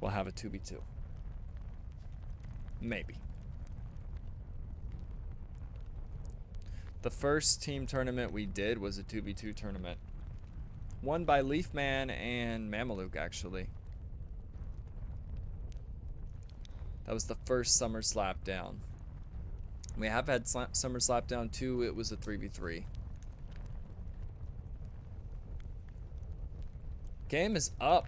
we'll have a 2v2. Maybe. The first team tournament we did was a 2v2 tournament. Won by Leafman and Mameluke, actually. That was the first Summer Slapdown. We have had Summer Slapdown 2. It was a 3v3. Game is up.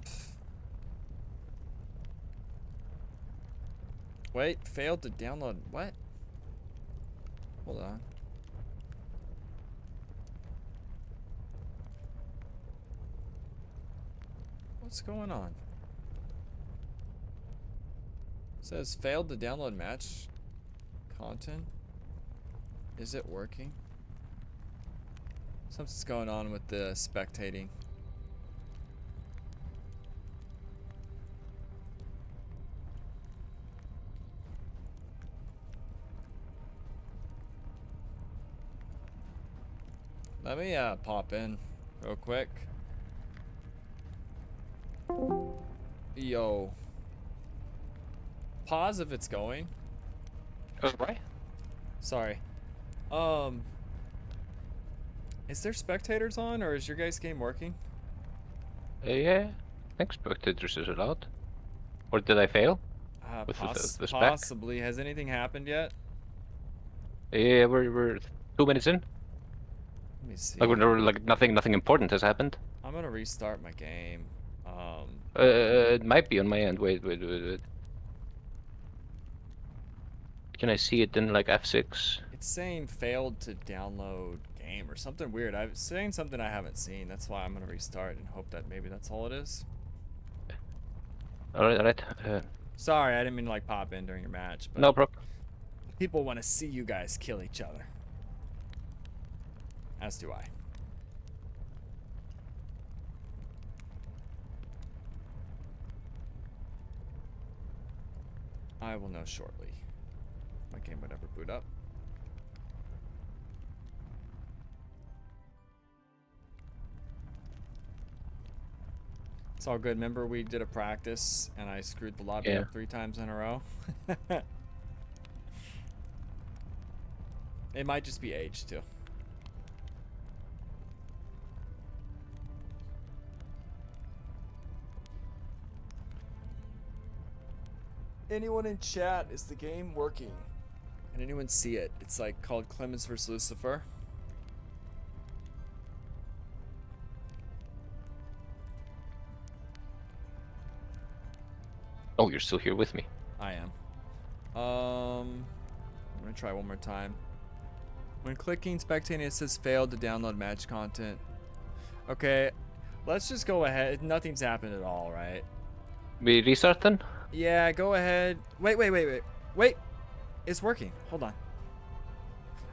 Wait, failed to download. What? Hold on. What's going on? It says failed to download match content. Is it working? Something's going on with the spectating. Let me pop in real quick. Yo. Pause if it's going. Oh, right. Sorry. Is there spectators on, or is your guys' game working? Yeah, I think spectators is allowed. Or did I fail? With the spec? Possibly. Has anything happened yet? Yeah, we're 2 minutes in. Let me see. Like nothing important has happened. I'm gonna restart my game. It might be on my end. Wait. Can I see it in like F6? It's saying failed to download game or something weird. I'm saying something I haven't seen. That's why I'm gonna restart and hope that maybe that's all it is. Alright. Sorry, I didn't mean to like pop in during your match, but No problem. people want to see you guys kill each other. As do I. I will know shortly. My game would ever boot up. It's all good. Remember we did a practice and I screwed the lobby up 3 times in a row? It might just be age too. Anyone in chat, is the game working? Can anyone see it? It's like called Klemens vs. Lucifer. Oh, you're still here with me. I am. I'm gonna try one more time. When clicking spectating, it says failed to download match content. Okay, let's just go ahead. Nothing's happened at all, right? We restart then? Yeah, go ahead. Wait. It's working. Hold on.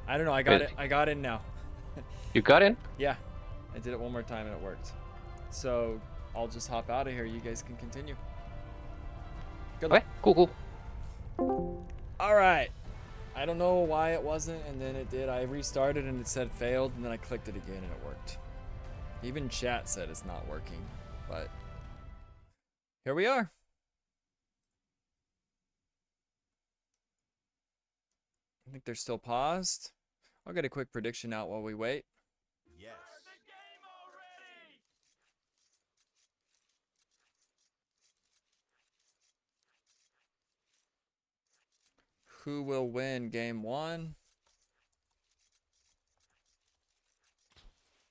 I don't know. I got it. I got in now. You got in? Yeah. I did it one more time and it worked. So I'll just hop out of here. You guys can continue. Good luck. Okay, cool. All right. I don't know why it wasn't, and then it did. I restarted and it said failed, and then I clicked it again and it worked. Even chat said it's not working, but here we are. I think they're still paused. I'll get a quick prediction out while we wait. Yes. Who will win game 1?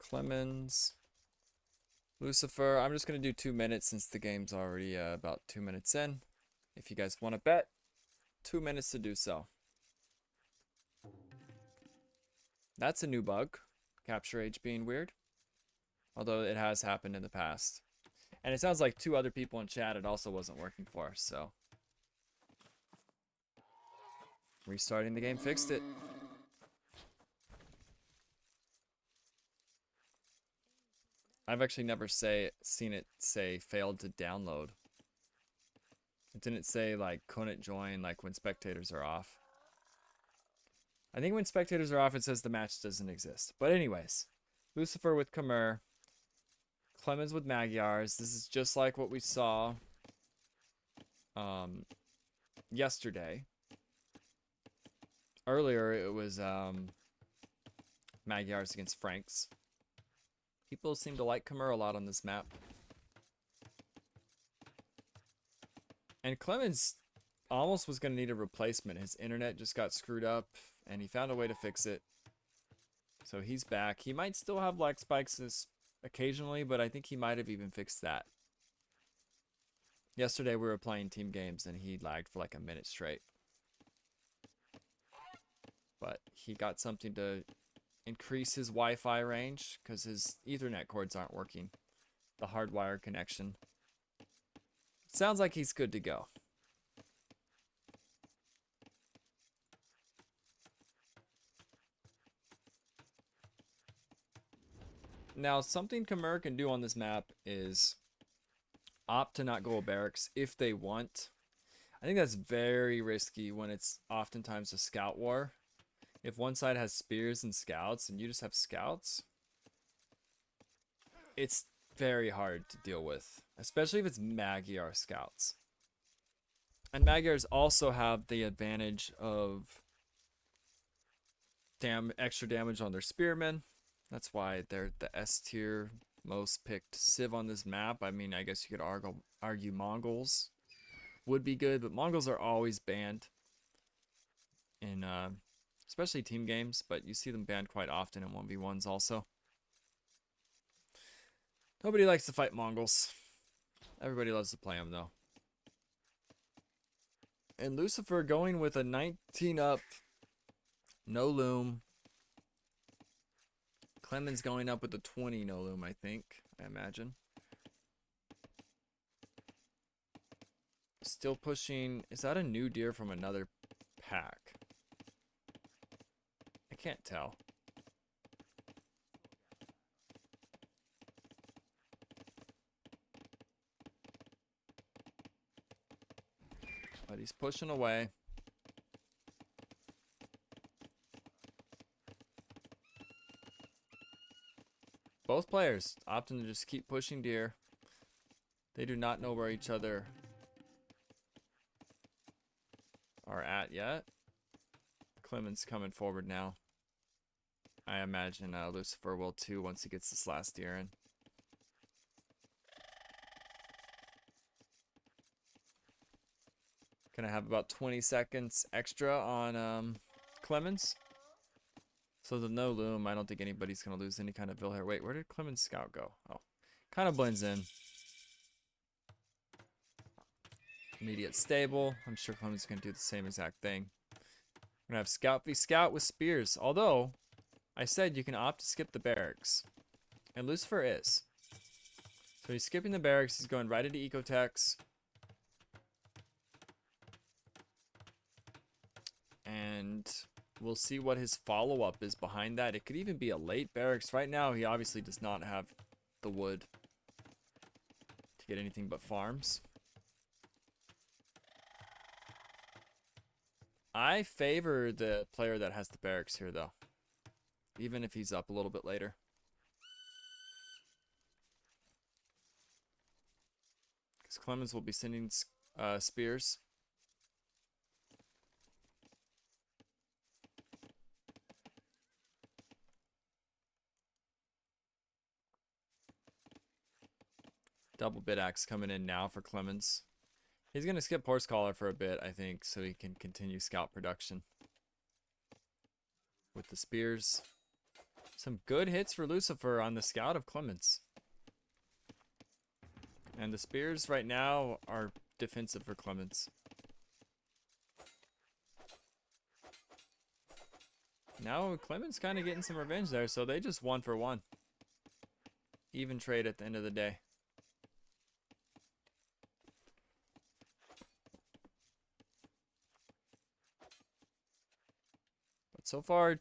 Klemens, Lucipher. I'm just going to do 2 minutes since the game's already about 2 minutes in. If you guys want to bet, 2 minutes to do so. That's a new bug. Capture age being weird. Although it has happened in the past. And it sounds like 2 other people in chat it also wasn't working for, so. Restarting the game fixed it. I've actually never seen it say failed to download. It didn't say like couldn't join like when spectators are off. I think when spectators are off it says the match doesn't exist. But anyways, Lucipher with Khmer, Klemens with Magyars. This is just like what we saw yesterday. Earlier, it was Magyars against Franks. People seem to like Khmer a lot on this map. And Klemens almost was going to need a replacement. His internet just got screwed up, and he found a way to fix it. So he's back. He might still have lag spikes occasionally, but I think he might have even fixed that. Yesterday we were playing team games, and he lagged for like a minute straight. But he got something to increase his Wi-Fi range because his Ethernet cords aren't working. The hardwired connection. Sounds like he's good to go. Now, something Khmer can do on this map is opt to not go barracks if they want. I think that's very risky when it's oftentimes a scout war. If one side has spears and scouts and you just have scouts, it's very hard to deal with, especially if it's Magyar scouts. And Magyars also have the advantage of extra damage on their spearmen. That's why they're the S tier most picked civ on this map. I mean, I guess you could argue Mongols would be good, but Mongols are always banned in especially team games, but you see them banned quite often in 1v1s also. Nobody likes to fight Mongols. Everybody loves to play them though. And Lucipher going with a 19 up, no loom. Klemens going up with a 20 no loom, I think, I imagine. Still pushing. Is that a new deer from another pack? I can't tell. But he's pushing away. Both players opting to just keep pushing deer. They do not know where each other are at yet. Klemens coming forward now. I imagine Lucipher will too once he gets this last deer in. Gonna have about 20 seconds extra on Klemens. So the no loom, I don't think anybody's gonna lose any kind of bill here. Wait, where did Klemens scout go? Oh, kind of blends in. Immediate stable. I'm sure Klemens is gonna do the same exact thing. We're gonna have scout v scout with spears. Although, I said you can opt to skip the barracks. And Lucipher is. So he's skipping the barracks, he's going right into Ecotex. And we'll see what his follow-up is behind that. It could even be a late barracks. Right now, he obviously does not have the wood to get anything but farms. I favor the player that has the barracks here, though. Even if he's up a little bit later. Because Klemens will be sending spears. Double bit axe coming in now for Klemens. He's going to skip horse collar for a bit, I think, so he can continue scout production. With the spears. Some good hits for Lucipher on the scout of Klemens. And the spears right now are defensive for Klemens. Now Klemens kind of getting some revenge there, so they just 1 for 1. Even trade at the end of the day. But so far,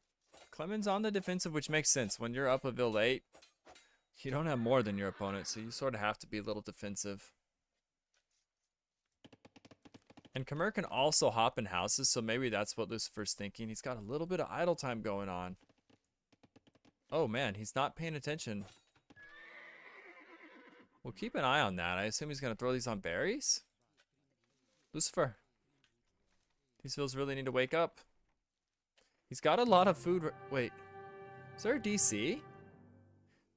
Klemens on the defensive, which makes sense. When you're up a Ville 8, you don't have more than your opponent, so you sort of have to be a little defensive. And Khmer can also hop in houses, so maybe that's what Lucipher's thinking. He's got a little bit of idle time going on. Oh man, he's not paying attention. We'll keep an eye on that. I assume he's going to throw these on berries? Lucifer. These vills really need to wake up. He's got a lot of food. Wait, is there a DC?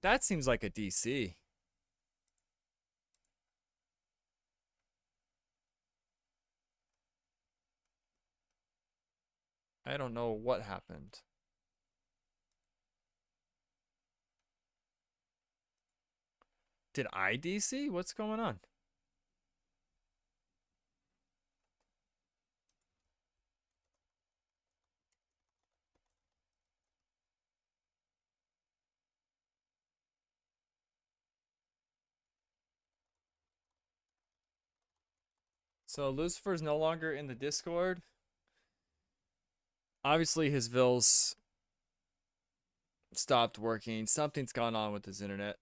That seems like a DC. I don't know what happened. Did I DC? What's going on? So Lucifer's no longer in the Discord. Obviously his vills stopped working. Something's gone on with his internet,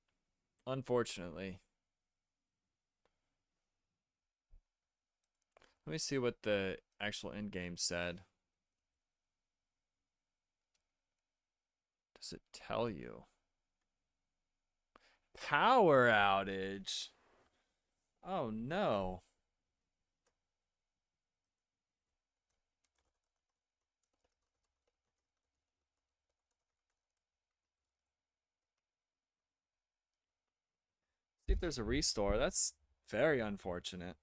unfortunately. Let me see what the actual end game said. Does it tell you? Power outage. Oh no. See if there's a restore. That's very unfortunate.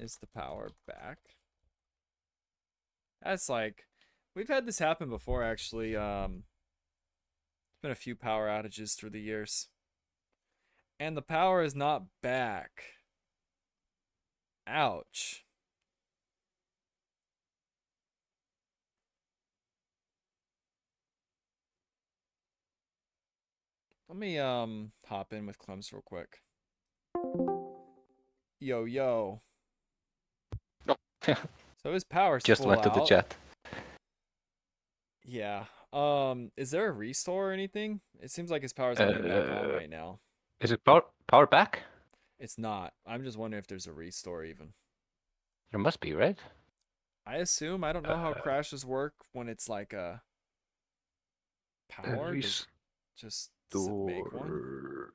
Is the power back? That's like, we've had this happen before actually. There's been a few power outages through the years. And the power is not back. Ouch. Let me hop in with Klemens real quick. Yo yo. Oh. So his power's Just full went to the out. chat. Yeah. Is there a restore or anything? It seems like his power's coming back on right now. Is it power back? It's not. I'm just wondering if there's a restore even. There must be, right? I assume. I don't know how crashes work when it's like a power. Does just make one?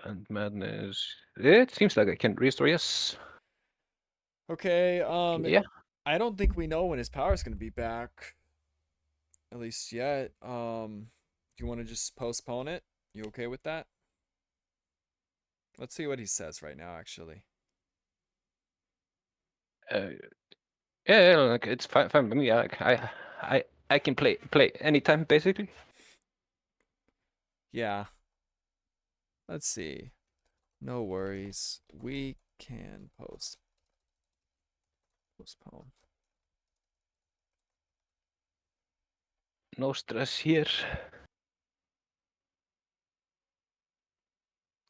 And madness. It seems like I can restore, yes. Okay, Yeah. I don't think we know when his power's gonna be back. At least yet. Do you want to just postpone it? You okay with that? Let's see what he says right now, actually. Yeah, like it's fine by me. I can play anytime basically. Yeah. Let's see. No worries. We can postpone. No stress here.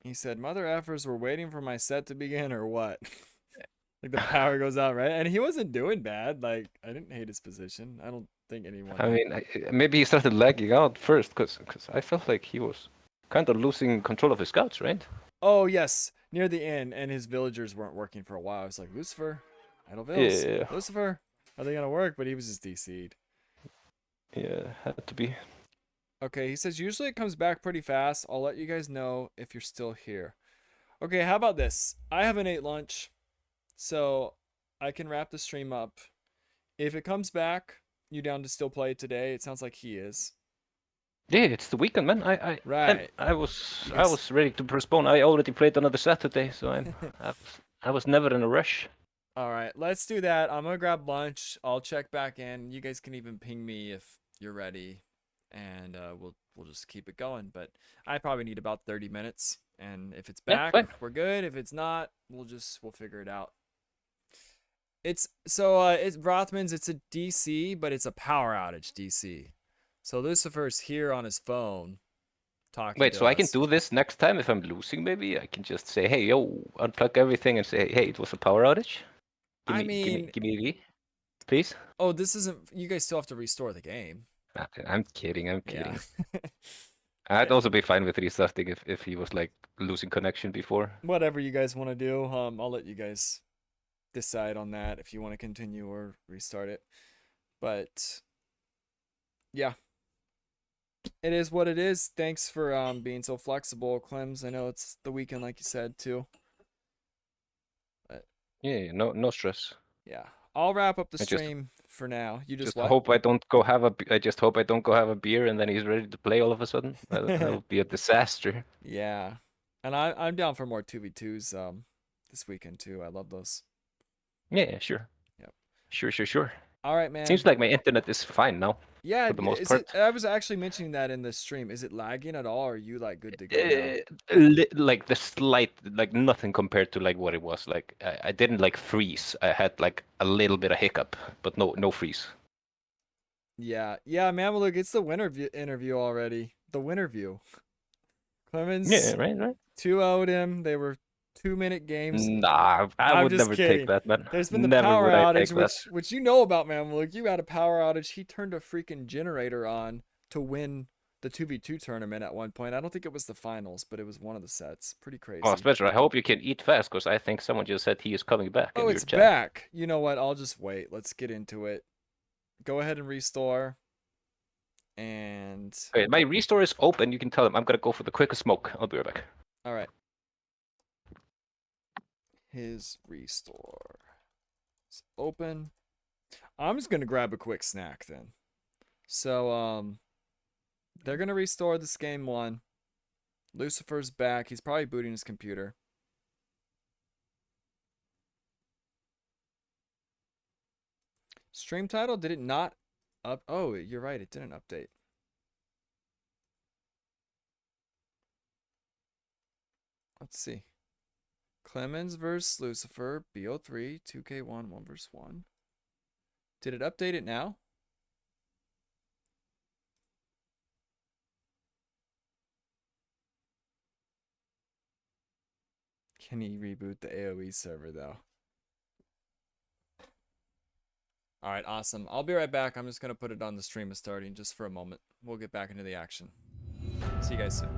He said, "Mother effers were waiting for my set to begin, or what?" Like the power goes out, right? And he wasn't doing bad. Like I didn't hate his position. I don't think anyone. I mean, maybe he started lagging out first because I felt like he was kind of losing control of his scouts, right? Oh yes, near the end, and his villagers weren't working for a while. I was like, Lucifer, idle vills. Yeah. Lucifer, are they gonna work? But he was just DC'd. Yeah, had to be. Okay, he says usually it comes back pretty fast. I'll let you guys know if you're still here. Okay, how about this? I haven't ate lunch, so I can wrap the stream up. If it comes back, you down to still play today? It sounds like he is. Yeah, it's the weekend, man. Right. I was ready to postpone. I already played another Saturday, so I was never in a rush. All right, let's do that. I'm gonna grab lunch. I'll check back in. You guys can even ping me if you're ready, and we'll just keep it going. But I probably need about 30 minutes, and if it's back, Yeah, we're good. If it's not, we'll figure it out. It's it's Rothman's. It's a DC, but it's a power outage DC. So Lucifer's here on his phone talking Wait, to so I can us. do this next time if I'm losing, maybe? I can just say, hey, yo, unplug everything and say, hey, it was a power outage. I mean, Give me a V, please. oh, this isn't. You guys still have to restore the game. I'm kidding, I'm Yeah. kidding. I'd also be fine with restarting if he was like losing connection before. Whatever you guys want to do, I'll let you guys decide on that if you want to continue or restart it. But yeah, it is what it is. Thanks for being so flexible, Clems. I know it's the weekend, like you said too. But Yeah, no stress. yeah, I'll wrap up the I just stream for now. You just just what? hope I don't go have a. I just hope I don't go have a beer and then he's ready to play all of a sudden. That would be a disaster. Yeah, and I'm down for more 2v2s this weekend too. I love those. Yeah, sure. Yep. Sure. All right, man. Seems like my internet is fine now, Yeah, for the most is it? part. I was actually mentioning that in the stream. Is it lagging at all? Or are you like good to go now? Like the slight, like nothing compared to like what it was. Like I didn't like freeze. I had like a little bit of hiccup, but no freeze. Yeah, man. Well, look, it's the winter interview already. The winter view. Yeah, Clemens right. 2-0'd him. They were 2-minute games. Nah, I I'm would just never take kidding. that, man. There's been the Never power would I outage, take that. which you know about, man. Look, you had a power outage. He turned a freaking generator on to win the 2v2 tournament at one point. I don't think it was the finals, but it was one of the sets. Pretty Oh, crazy. Spencer, I hope you can eat fast, because I think someone just said he is coming back Oh, in your it's chat. back. You know what? I'll just wait. Let's get into it. Go ahead and restore. And Okay, my restore is open. You can tell him I'm gonna go for the quickest smoke. I'll be right back. all right. His restore is open. I'm just gonna grab a quick snack then. So they're gonna restore this game one. Lucifer's back. He's probably booting his computer. Stream title, did it not up? Oh, you're right. It didn't update. Let's see. Klemens versus Lucifer, BO3, 2K1, 1 versus 1. Did it update it now? Can he reboot the AoE server though? All right, awesome. I'll be right back. I'm just going to put it on the stream is starting just for a moment. We'll get back into the action. See you guys soon.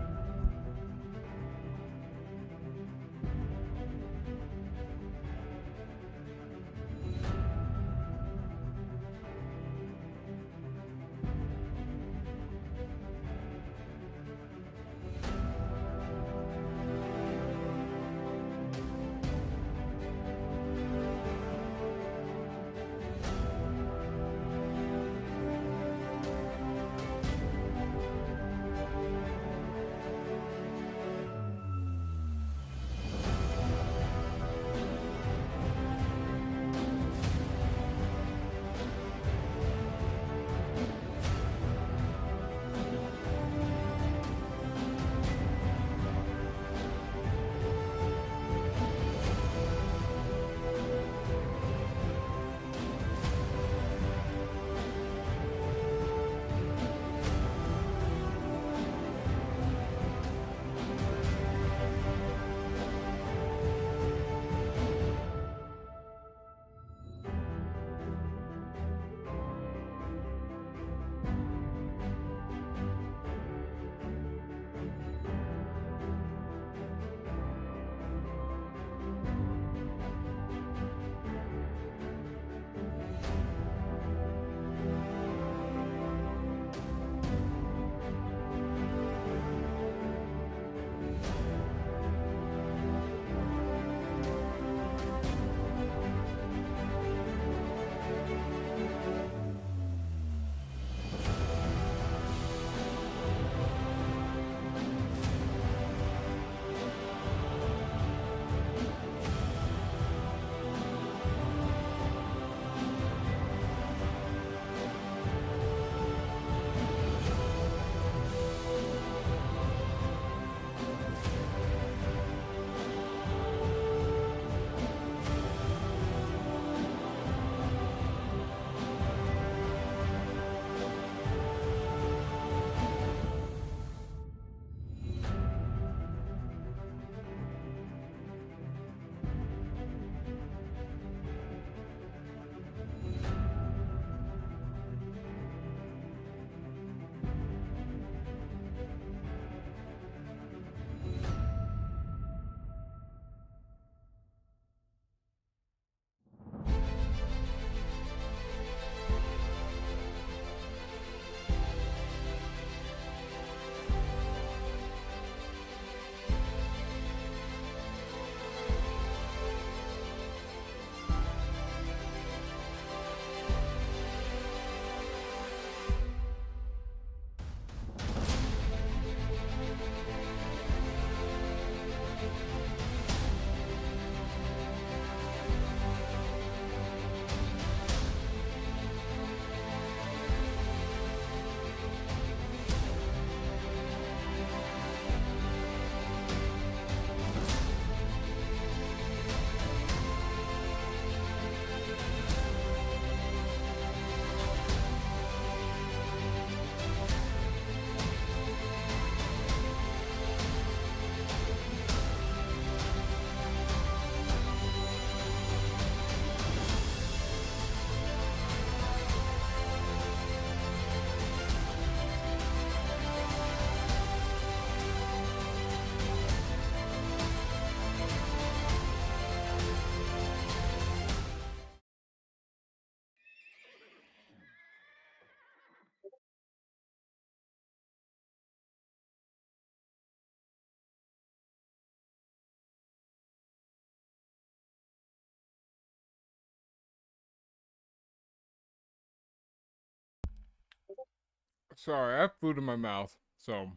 Sorry, I have food in my mouth, so.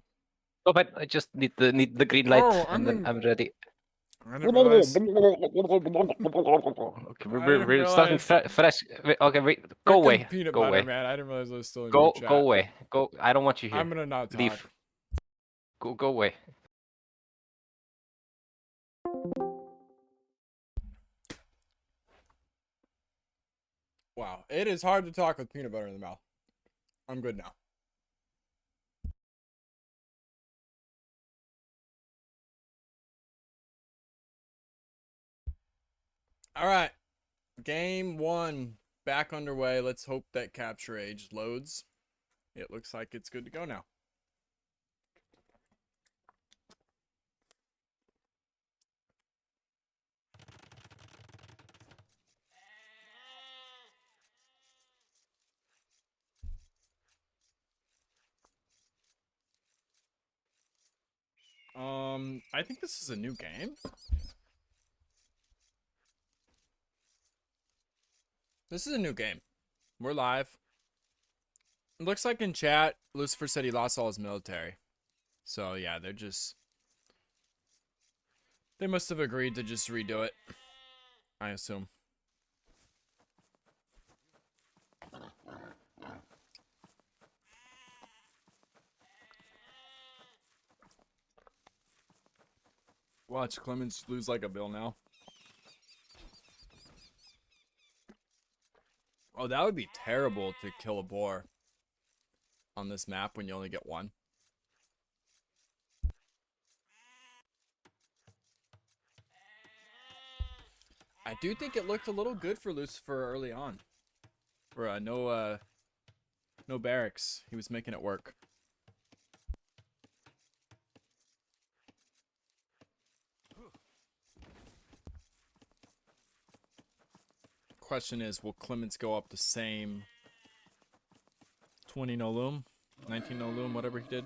Oh, but I just need the green light, Oh, and then I'm ready. I didn't realize. Okay, I didn't we're starting realize. fresh. Okay, wait, go Frickin' away, peanut go butter, away, man. I didn't realize I was still in your go chat. away, go. I don't want you I'm here. gonna not Leave. talk. Go away. Wow, it is hard to talk with peanut butter in the mouth. I'm good now. All right, game 1 back underway. Let's hope that capture age loads. It looks like it's good to go now. I think this is a new game. This is a new game. We're live. It looks like in chat, Lucipher said he lost all his military. So yeah, they must have agreed to just redo it, I assume. Watch Klemens lose like a bill now. Oh, that would be terrible to kill a boar on this map when you only get one. I do think it looked a little good for Lucipher early on. For no barracks. He was making it work. Question is, will Klemens go up the same 20 no loom? 19 no loom, whatever he did?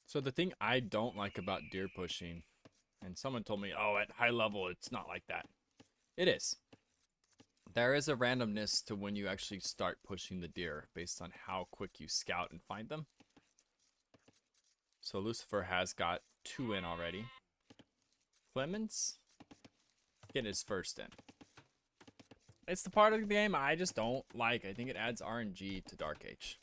So the thing I don't like about deer pushing, and someone told me, oh, at high level, it's not like that. It is. There is a randomness to when you actually start pushing the deer based on how quick you scout and find them. So Lucipher has got 2 in already. Klemens getting his first in. It's the part of the game I just don't like. I think it adds RNG to Dark Age.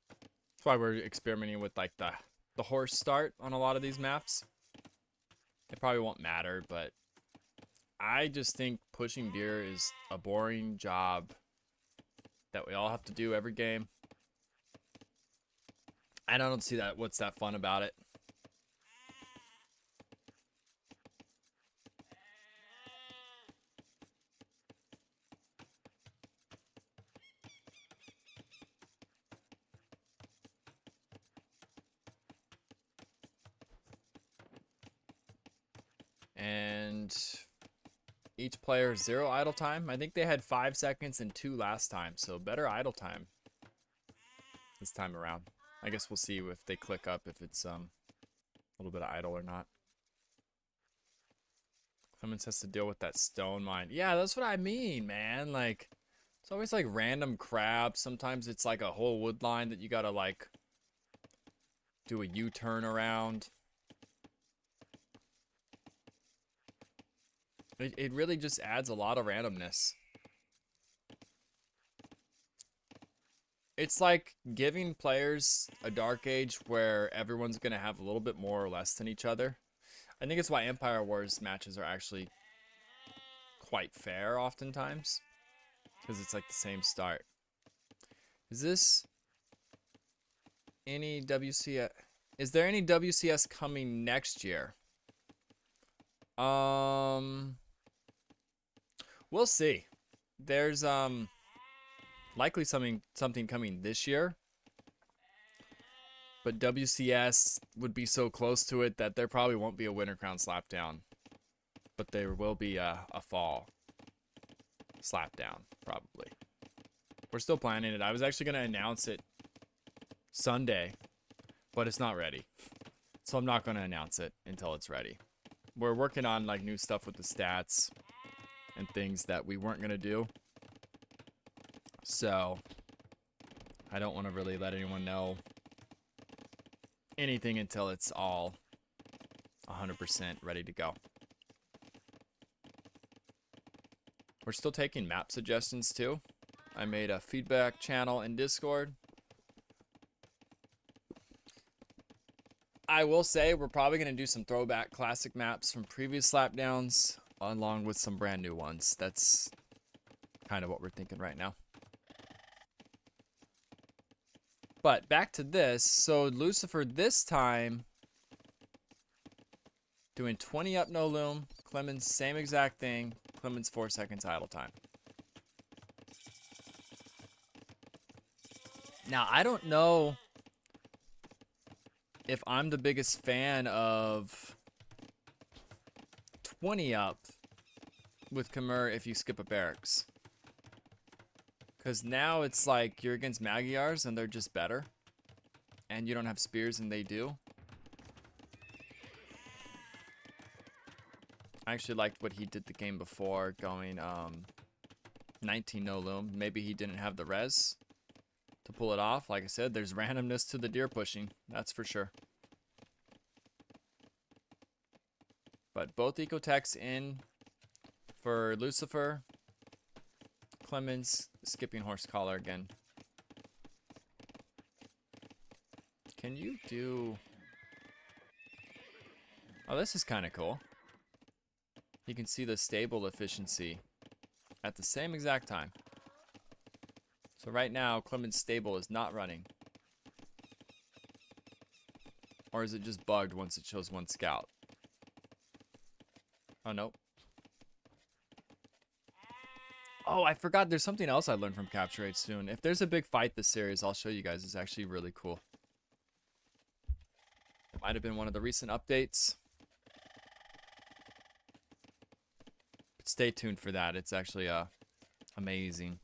That's why we're experimenting with like the horse start on a lot of these maps. It probably won't matter, but I just think pushing deer is a boring job that we all have to do every game. I don't see that. What's that fun about it? And each player 0 idle time. I think they had 5 seconds and 2 last time, so better idle time this time around. I guess we'll see if they click up if it's a little bit of idle or not. Klemens has to deal with that stone mine. Yeah, that's what I mean, man. Like, it's always like random crap. Sometimes it's like a whole wood line that you gotta like do a U-turn around. It really just adds a lot of randomness. It's like giving players a Dark Age where everyone's going to have a little bit more or less than each other. I think it's why Empire Wars matches are actually quite fair oftentimes. Because it's like the same start. Is this any WCS? Is there any WCS coming next year? We'll see. There's likely something coming this year. But WCS would be so close to it that there probably won't be a Winter Crown slapdown. But there will be a fall slapdown, probably. We're still planning it. I was actually going to announce it Sunday but it's not ready. So I'm not going to announce it until it's ready. We're working on like new stuff with the stats and things that we weren't going to do. So I don't want to really let anyone know anything until it's all 100% ready to go. We're still taking map suggestions too. I made a feedback channel in Discord. I will say we're probably going to do some throwback classic maps from previous slapdowns along with some brand new ones. That's kind of what we're thinking right now. But back to this. So Lucifer this time doing 20 up no loom. Klemens same exact thing. Klemens 4 seconds idle time. Now I don't know if I'm the biggest fan of 20 up with Khmer if you skip a barracks. Because now it's like you're against Magyars and they're just better. And you don't have spears and they do. I actually liked what he did the game before, going 19 no loom. Maybe he didn't have the res to pull it off. Like I said, there's randomness to the deer pushing. That's for sure. But both ecotechs in for Lucifer. Klemens skipping horse collar again. Can you do... Oh, this is kind of cool. You can see the stable efficiency at the same exact time. So right now, Klemens' stable is not running. Or is it just bugged once it shows one scout? Oh, nope. Oh, I forgot there's something else I learned from Capture 8 soon. If there's a big fight this series, I'll show you guys. It's actually really cool. It might have been one of the recent updates. But stay tuned for that. It's actually amazing.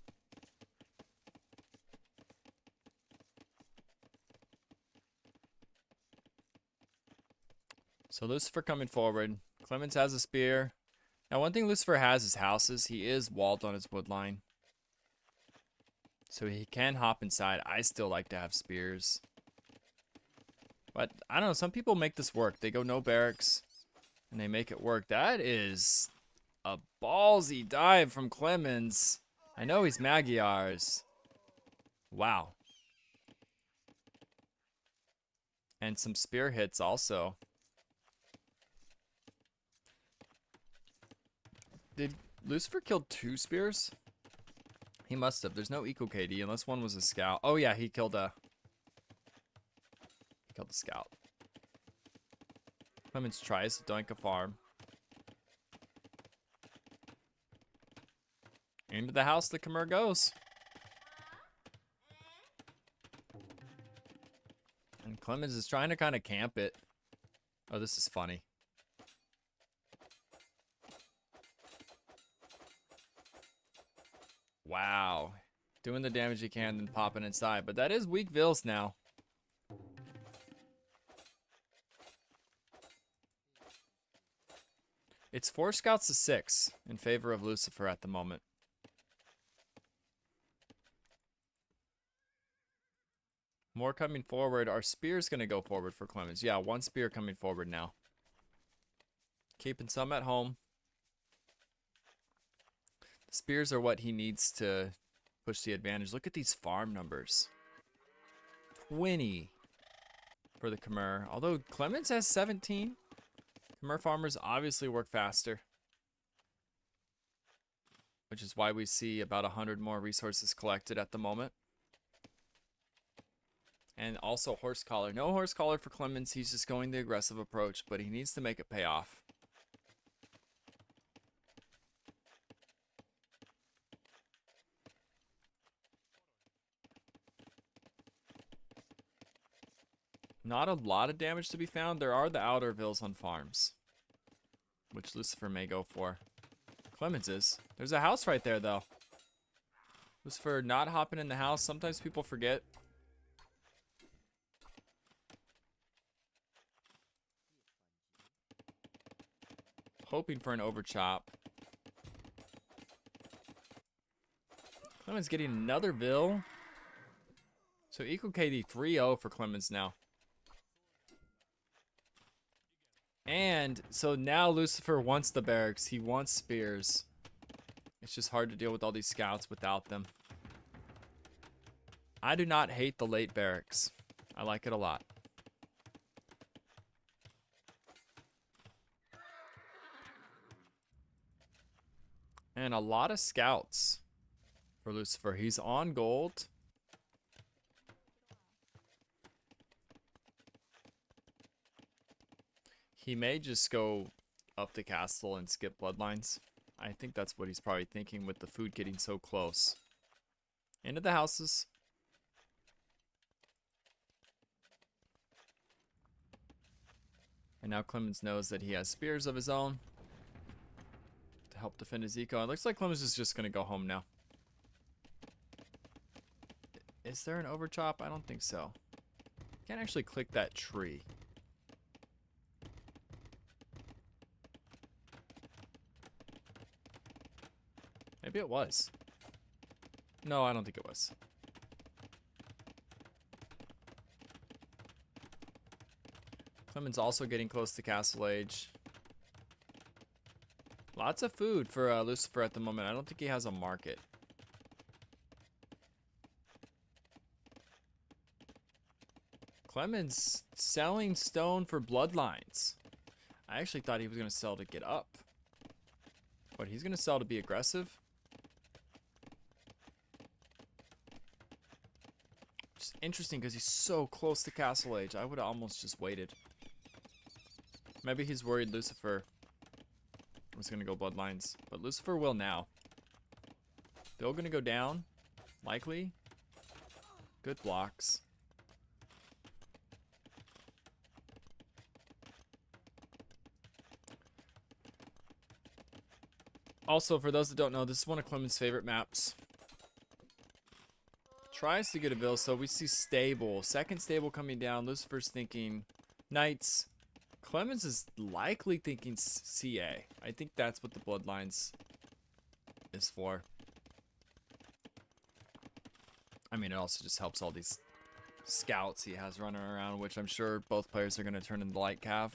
So Lucifer coming forward. Klemens has a spear. Now one thing Lucifer has is houses. He is walled on his wood line. So he can hop inside. I still like to have spears. But I don't know. Some people make this work. They go no barracks. And they make it work. That is a ballsy dive from Klemens. I know he's Magyars. Wow. And some spear hits also. Did Lucifer kill 2 spears? He must have. There's no eco KD unless one was a scout. Oh yeah, he killed a scout. Klemens tries to doink a farm. Into the house the Khmer goes. And Klemens is trying to kind of camp it. Oh, this is funny. Wow. Doing the damage he can, then popping inside. But that is weak Vils now. It's 4 scouts to 6 in favor of Lucifer at the moment. More coming forward. Our spear's going to go forward for Klemens. Yeah, 1 spear coming forward now. Keeping some at home. The spears are what he needs to push the advantage. Look at these farm numbers. 20 for the Khmer. Although Klemens has 17. Khmer farmers obviously work faster. Which is why we see about 100 more resources collected at the moment. And also horse collar. No horse collar for Klemens. He's just going the aggressive approach, but he needs to make it pay off. Not a lot of damage to be found. There are the outer vills on farms, which Lucifer may go for. Klemens is. There's a house right there, though. Lucifer not hopping in the house. Sometimes people forget. hoping for an overchop. Klemens getting another Vil. So equal KD 3-0 for Klemens now. And so now Lucipher wants the barracks. He wants spears. It's just hard to deal with all these scouts without them. I do not hate the late barracks. I like it a lot. And a lot of scouts for Lucipher. He's on gold. He may just go up the castle and skip bloodlines. I think that's what he's probably thinking with the food getting so close. Into the houses. And now Klemens knows that he has spears of his own to help defend his eco. It looks like Klemens is just going to go home now. Is there an overchop? I don't think so. Can't actually click that tree. Maybe it was. No, I don't think it was. Klemens also getting close to Castle Age. Lots of food for Lucipher at the moment. I don't think he has a market. Klemens selling stone for bloodlines. I actually thought he was going to sell to get up. But he's going to sell to be aggressive. Just interesting because he's so close to Castle Age. I would have almost just waited. Maybe he's worried Lucipher was going to go bloodlines. But Lucipher will now. They're going to go down. Likely. Good blocks. Also, for those that don't know, this is one of Klemens' favorite maps. Tries to get a Vil, so we see stable. Second stable coming down. Lucipher's thinking Knights. Klemens is likely thinking CA. I think that's what the Bloodlines is for. I mean, it also just helps all these scouts he has running around, which I'm sure both players are going to turn into light cav.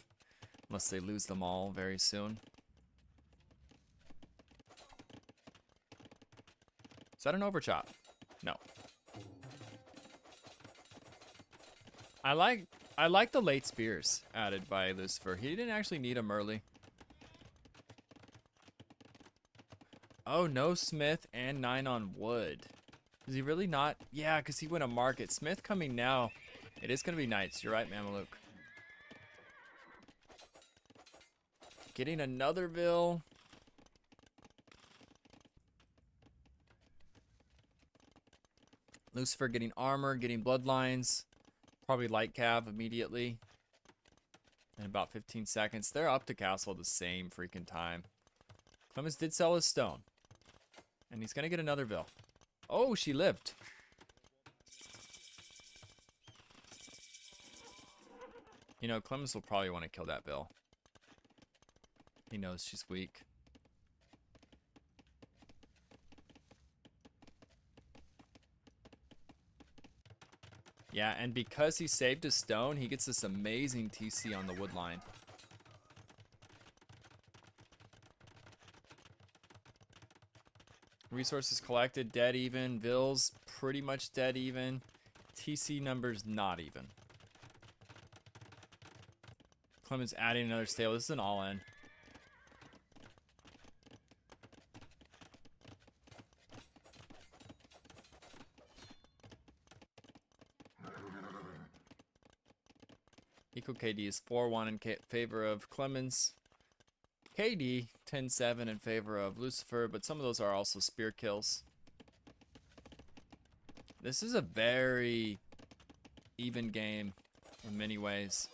Unless they lose them all very soon. Is that an overchop? No. I like the late spears added by Lucipher. He didn't actually need them early. Oh, no Smith and 9 on wood. Is he really not? Yeah, because he went a market. Smith coming now. It is going to be Knights. You're right, Mamaluk. Getting another Vil. Lucipher getting armor, getting bloodlines. Probably light cav immediately. In about 15 seconds. They're up to castle at the same freaking time. Klemens did sell his stone. And he's going to get another Vil. Oh, she lived. You know, Klemens will probably want to kill that Vil. He knows she's weak. Yeah, and because he saved his stone, he gets this amazing TC on the wood line. Resources collected, dead even. Vils, pretty much dead even. TC numbers, not even. Klemens adding another stable. This is an all-in. Equal KD is 4-1 in favor of Klemens. KD 10-7 in favor of Lucipher, but some of those are also spear kills. This is a very even game in many ways.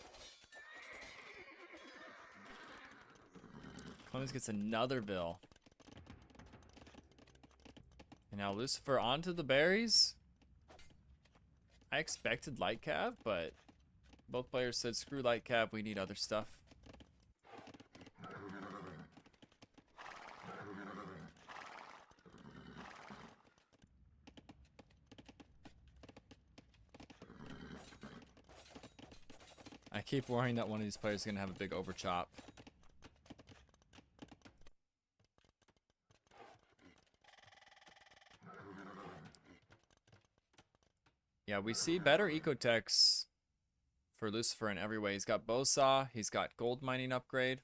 Klemens gets another Vil. And now Lucipher onto the berries. I expected light cav, but both players said screw light cav, we need other stuff. I keep worrying that one of these players is going to have a big overchop. Yeah, we see better ecotechs for Lucifer in every way. He's got Bowsaw, he's got gold mining upgrade.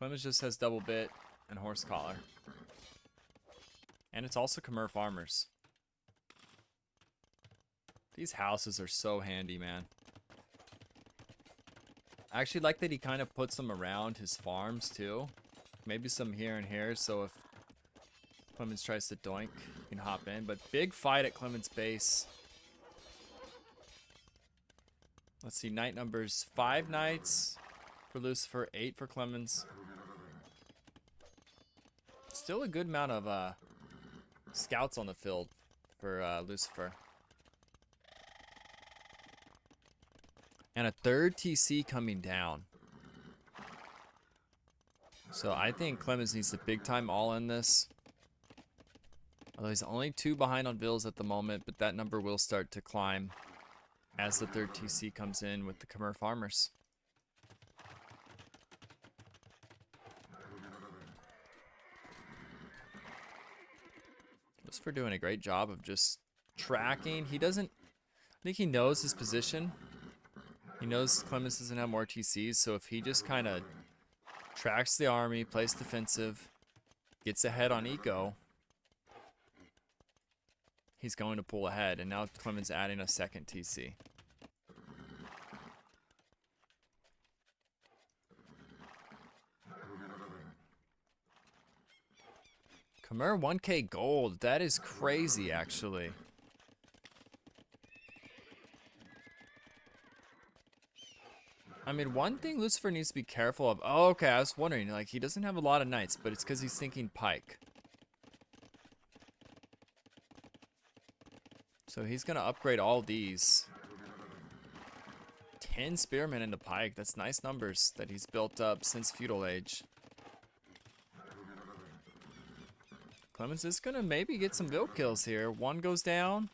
Klemens just has double bit and horse collar. And it's also Khmer farmers. These houses are so handy, man. I actually like that he kind of puts them around his farms too. Maybe some here and here, so if Klemens tries to doink, you can hop in. But big fight at Klemens' base. Let's see, night numbers. 5 knights for Lucifer, 8 for Klemens. Still a good amount of scouts on the field for Lucifer. And a third TC coming down. So I think Klemens needs to big time all in this. Although he's only 2 behind on bills at the moment, but that number will start to climb as the third TC comes in with the Khmer farmers. Lucifer doing a great job of just tracking. He doesn't, I think he knows his position. He knows Klemens doesn't have more TCs, so if he just kind of tracks the army, plays defensive, gets ahead on eco, he's going to pull ahead. And now Klemens adding a second TC. Khmer 1k gold. That is crazy, actually. I mean, one thing Lucifer needs to be careful of. Oh, okay, I was wondering. Like, he doesn't have a lot of knights, but it's because he's thinking pike. So he's going to upgrade all these. 10 spearmen into pike. That's nice numbers that he's built up since feudal age. Klemens is going to maybe get some Vil kills here. 1 goes down.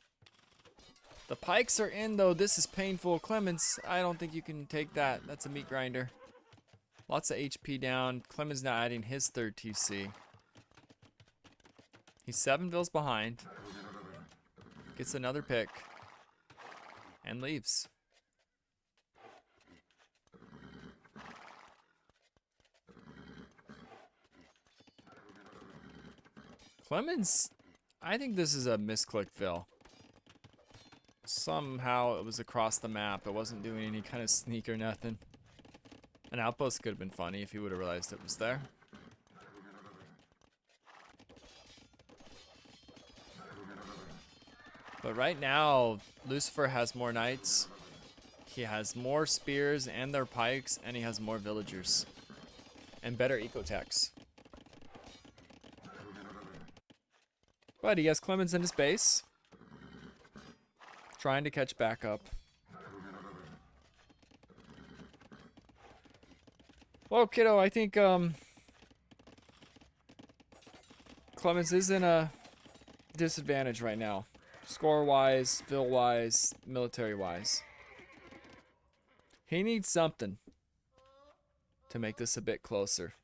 The pikes are in, though. This is painful. Klemens, I don't think you can take that. That's a meat grinder. Lots of HP down. Klemens now adding his third TC. He's 7 Vils behind. Gets another pick. And leaves. Klemens, I think this is a misclick Vil. Somehow it was across the map. It wasn't doing any kind of sneak or nothing. An outpost could have been funny if he would have realized it was there. But right now, Lucifer has more knights. He has more spears and their pikes, and he has more villagers. And better ecotechs. But he has Klemens in his base. Trying to catch back up. Well, kiddo, I think Klemens is in a disadvantage right now. Score-wise, Vil-wise, military-wise. He needs something to make this a bit closer.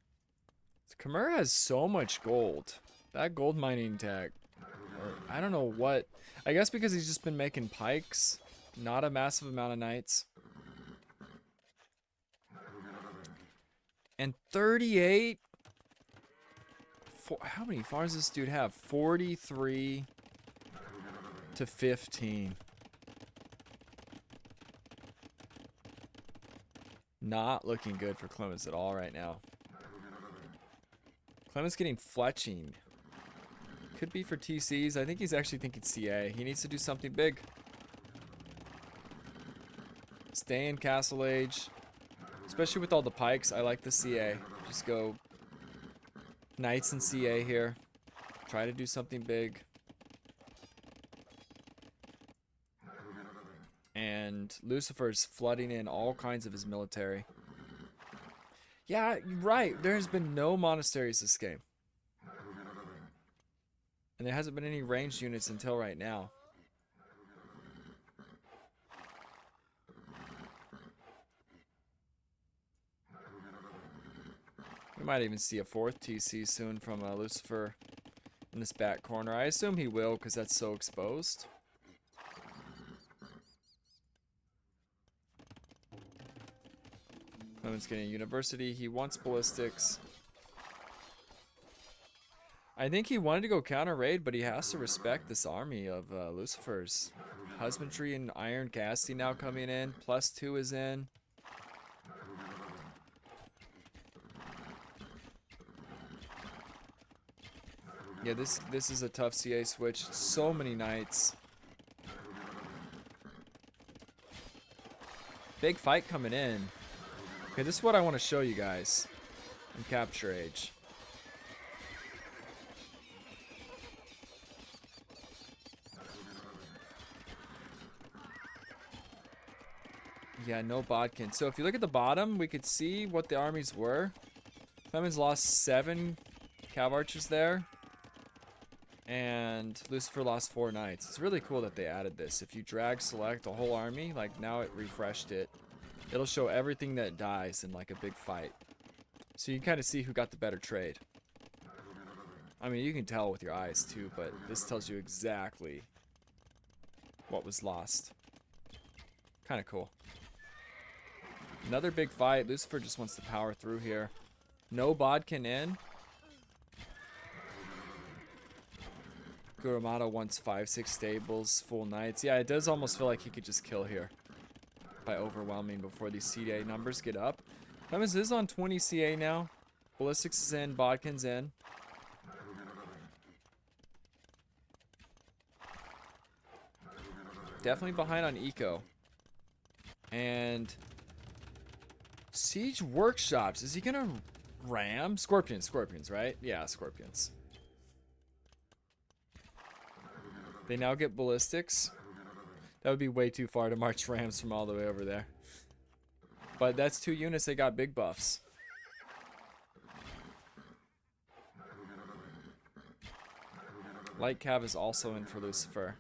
Khmer has so much gold. That gold mining tech. I don't know what. I guess because he's just been making pikes. Not a massive amount of knights. And 38. How many farms does this dude have? 43 to 15. Not looking good for Klemens at all right now. Klemens getting fletching. Could be for TCs. I think he's actually thinking CA. He needs to do something big. Stay in Castle Age. Especially with all the pikes, I like the CA. Just go Knights and CA here. Try to do something big. And Lucifer's flooding in all kinds of his military. Yeah, right. There's been no monasteries this game. And there hasn't been any ranged units until right now. We might even see a 4th TC soon from Lucipher in this back corner. I assume he will because that's so exposed. Klemens getting a university. He wants ballistics. I think he wanted to go counter raid, but he has to respect this army of Lucifers. Husbandry and iron casting now coming in. +2 is in. Yeah, this is a tough CA switch. So many knights. Big fight coming in. Okay, this is what I want to show you guys in Capture Age. Yeah, no bodkin. So if you look at the bottom, we could see what the armies were. Klemens lost 7 cav archers there. And Lucipher lost 4 knights. It's really cool that they added this. If you drag select a whole army, like now it refreshed it, it'll show everything that dies in like a big fight. So you can kind of see who got the better trade. I mean, you can tell with your eyes too, but this tells you exactly what was lost. Kind of cool. Another big fight. Lucipher just wants to power through here. No bodkin in. Gurumato wants 5-6 stables, full knights. Yeah, it does almost feel like he could just kill here by overwhelming before these CA numbers get up. Klemens is on 20 CA now. Ballistics is in, bodkin's in. Definitely behind on eco. And siege workshops. Is he gonna ram? Scorpions, right? Yeah, scorpions. They now get ballistics. That would be way too far to march rams from all the way over there. But that's 2 units that got big buffs. Light cav is also in for Lucipher.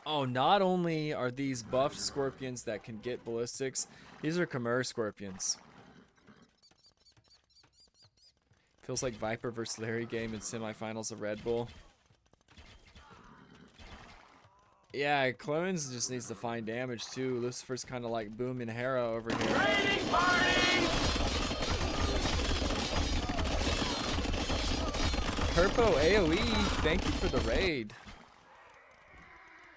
Oh, not only are these buffed scorpions that can get ballistics, these are Khmer scorpions. Feels like Viper vs. Larry game in semifinals of Red Bull. Yeah, Klemens just needs to find damage too. Lucifer's kind of like Boom and Hera over here. Raiding party! Herpo AoE, thank you for the raid.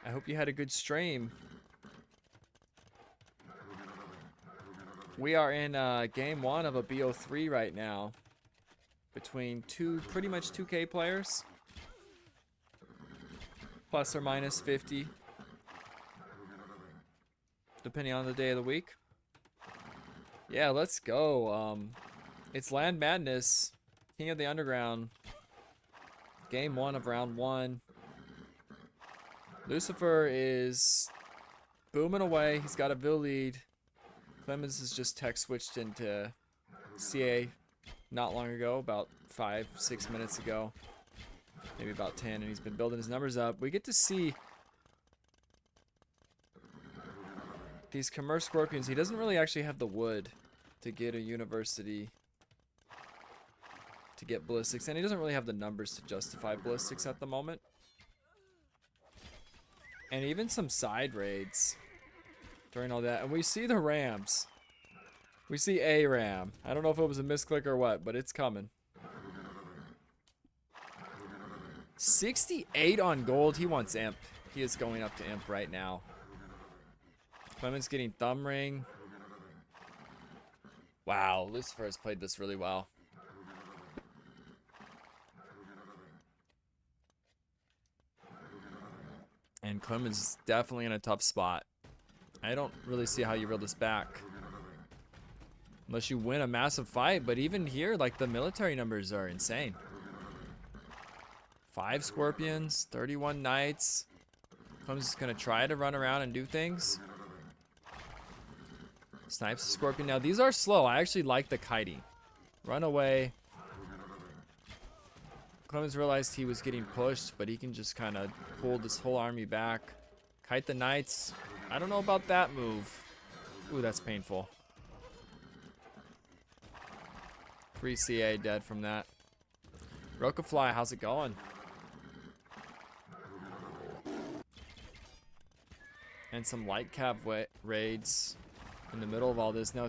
I hope you had a good stream. We are in game 1 of a BO3 right now. Between pretty much 2K players. Plus or minus 50. Depending on the day of the week. Yeah, let's go. It's Land Madness. King of the Underground. Game 1 of round 1. Lucipher is booming away. He's got a Vil lead. Klemens has just tech switched into CA not long ago, about 5-6 minutes ago. Maybe about 10, and he's been building his numbers up. We get to see these Khmer Scorpions. He doesn't really actually have the wood to get a university to get ballistics, and he doesn't really have the numbers to justify ballistics at the moment. And even some side raids during all that. And we see the rams. We see a ram. I don't know if it was a misclick or what, but it's coming. 68 on gold. He wants imp. He is going up to imp right now. Klemens getting thumb ring. Wow, Lucipher has played this really well. And Klemens is definitely in a tough spot. I don't really see how you reel this back. Unless you win a massive fight, but even here, like, the military numbers are insane. 5 scorpions, 31 knights. Klemens is gonna try to run around and do things. Snipes the scorpion. Now, these are slow. I actually like the kiting. Run away. Klemens realized he was getting pushed, but he can just kind of pull this whole army back. Kite the knights. I don't know about that move. Ooh, that's painful. 3 CA dead from that. Rokafly, how's it going? And some light cav raids in the middle of all this. Now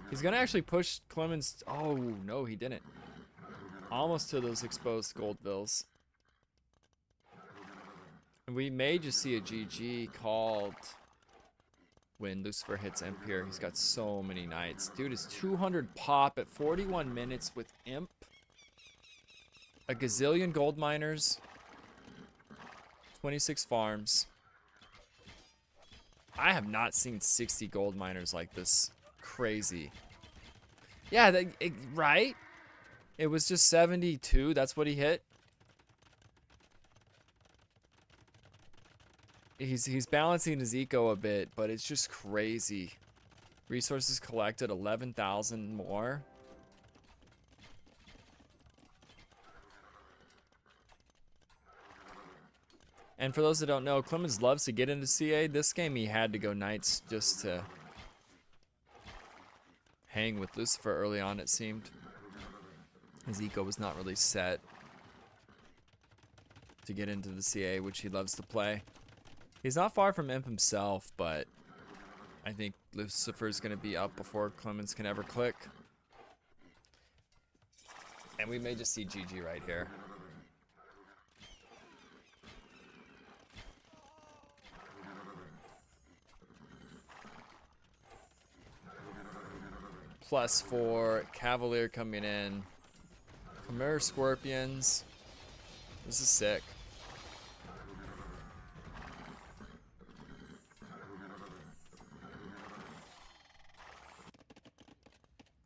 he's gonna actually push Klemens. Oh no, he didn't. Almost to those exposed gold bills. And we may just see a GG called when Lucipher hits Imp here. He's got so many knights. Dude is 200 pop at 41 minutes with Imp. A gazillion gold miners. 26 farms. I have not seen 60 gold miners like this. Crazy. Yeah, right? It was just 72. That's what he hit. He's balancing his eco a bit, but it's just crazy. Resources collected 11,000 more. And for those that don't know, Klemens loves to get into CA. This game he had to go Knights just to hang with Lucipher early on, it seemed. His eco was not really set to get into the CA, which he loves to play. He's not far from Imp himself, but I think Lucifer's going to be up before Klemens can ever click. And we may just see GG right here. +4, Cavalier coming in. Khmer Scorpions. This is sick.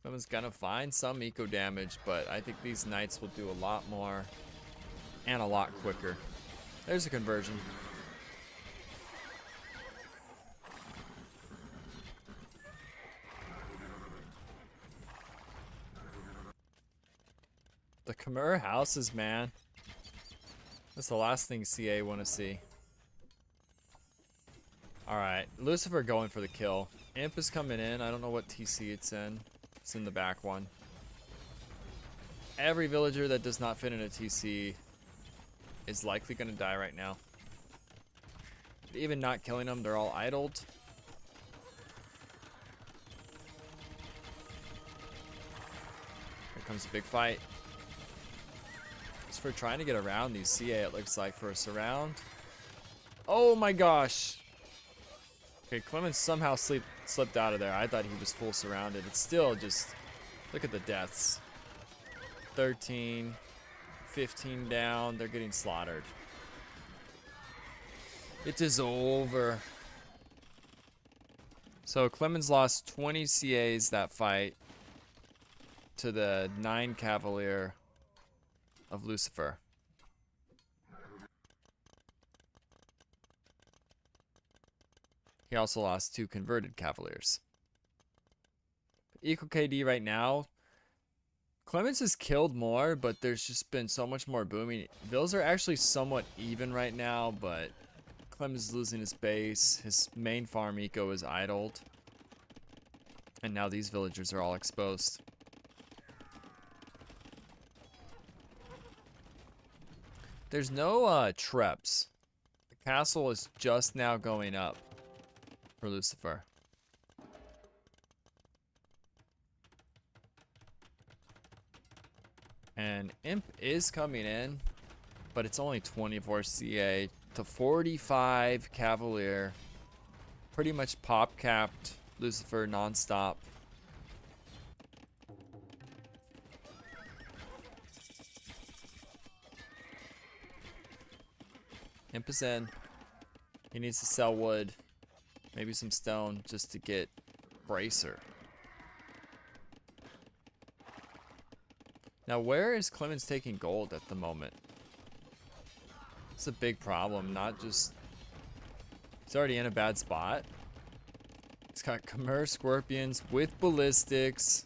Someone's gonna find some eco damage, but I think these knights will do a lot more and a lot quicker. There's a conversion. The Khmer houses, man. That's the last thing CA want to see. Alright, Lucipher going for the kill. Imp is coming in. I don't know what TC it's in. It's in the back one. Every villager that does not fit in a TC is likely going to die right now. But even not killing them, they're all idled. Here comes a big fight. For trying to get around these CA, it looks like, for a surround. Oh my gosh. Okay, Klemens somehow slipped out of there. I thought he was full surrounded. It's still just, look at the deaths. 13, 15 down. They're getting slaughtered. It is over. So Klemens lost 20 CAs that fight to the 9 Cavalier of Lucipher. He also lost 2 converted Cavaliers. Equal KD right now. Klemens has killed more, but there's just been so much more booming. Bills are actually somewhat even right now, but Klemens is losing his base. His main farm eco is idled. And now these villagers are all exposed. There's no treps. The castle is just now going up for Lucipher. And Imp is coming in, but it's only 24 CA to 45 Cavalier. Pretty much pop capped Lucipher nonstop. Imp is in. He needs to sell wood. Maybe some stone just to get Bracer. Now, where is Klemens taking gold at the moment? It's a big problem. Not just... He's already in a bad spot. He's got Khmer Scorpions with ballistics.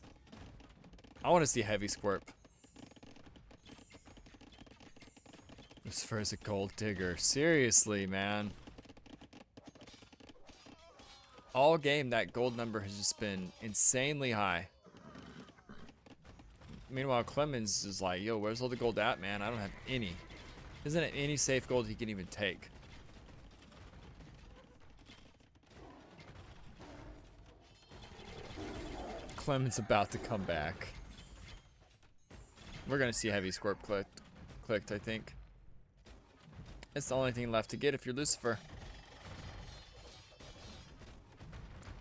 I want to see heavy scorp. Lucipher is a gold digger. Seriously, man. All game, that gold number has just been insanely high. Meanwhile, Klemens is like, yo, where's all the gold at, man? I don't have any. Isn't it any safe gold he can even take? Klemens about to come back. We're gonna see heavy scorp clicked, I think. It's the only thing left to get if you're Lucifer.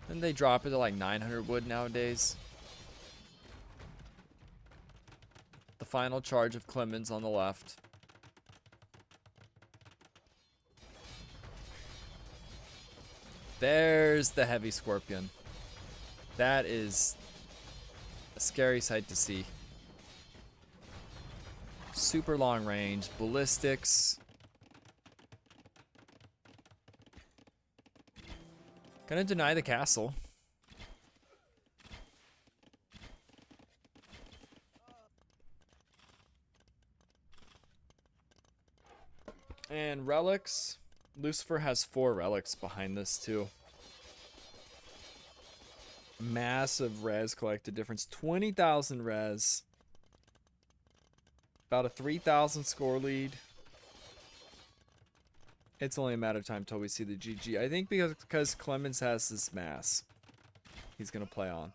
And they drop it to like 900 wood nowadays. The final charge of Klemens on the left. There's the heavy scorpion. That is a scary sight to see. Super long range, ballistics. Gonna deny the castle. And relics. Lucifer has 4 relics behind this too. Massive res collected difference. 20,000 res. About a 3,000 score lead. It's only a matter of time till we see the GG. I think because Klemens has this mass, he's going to play on.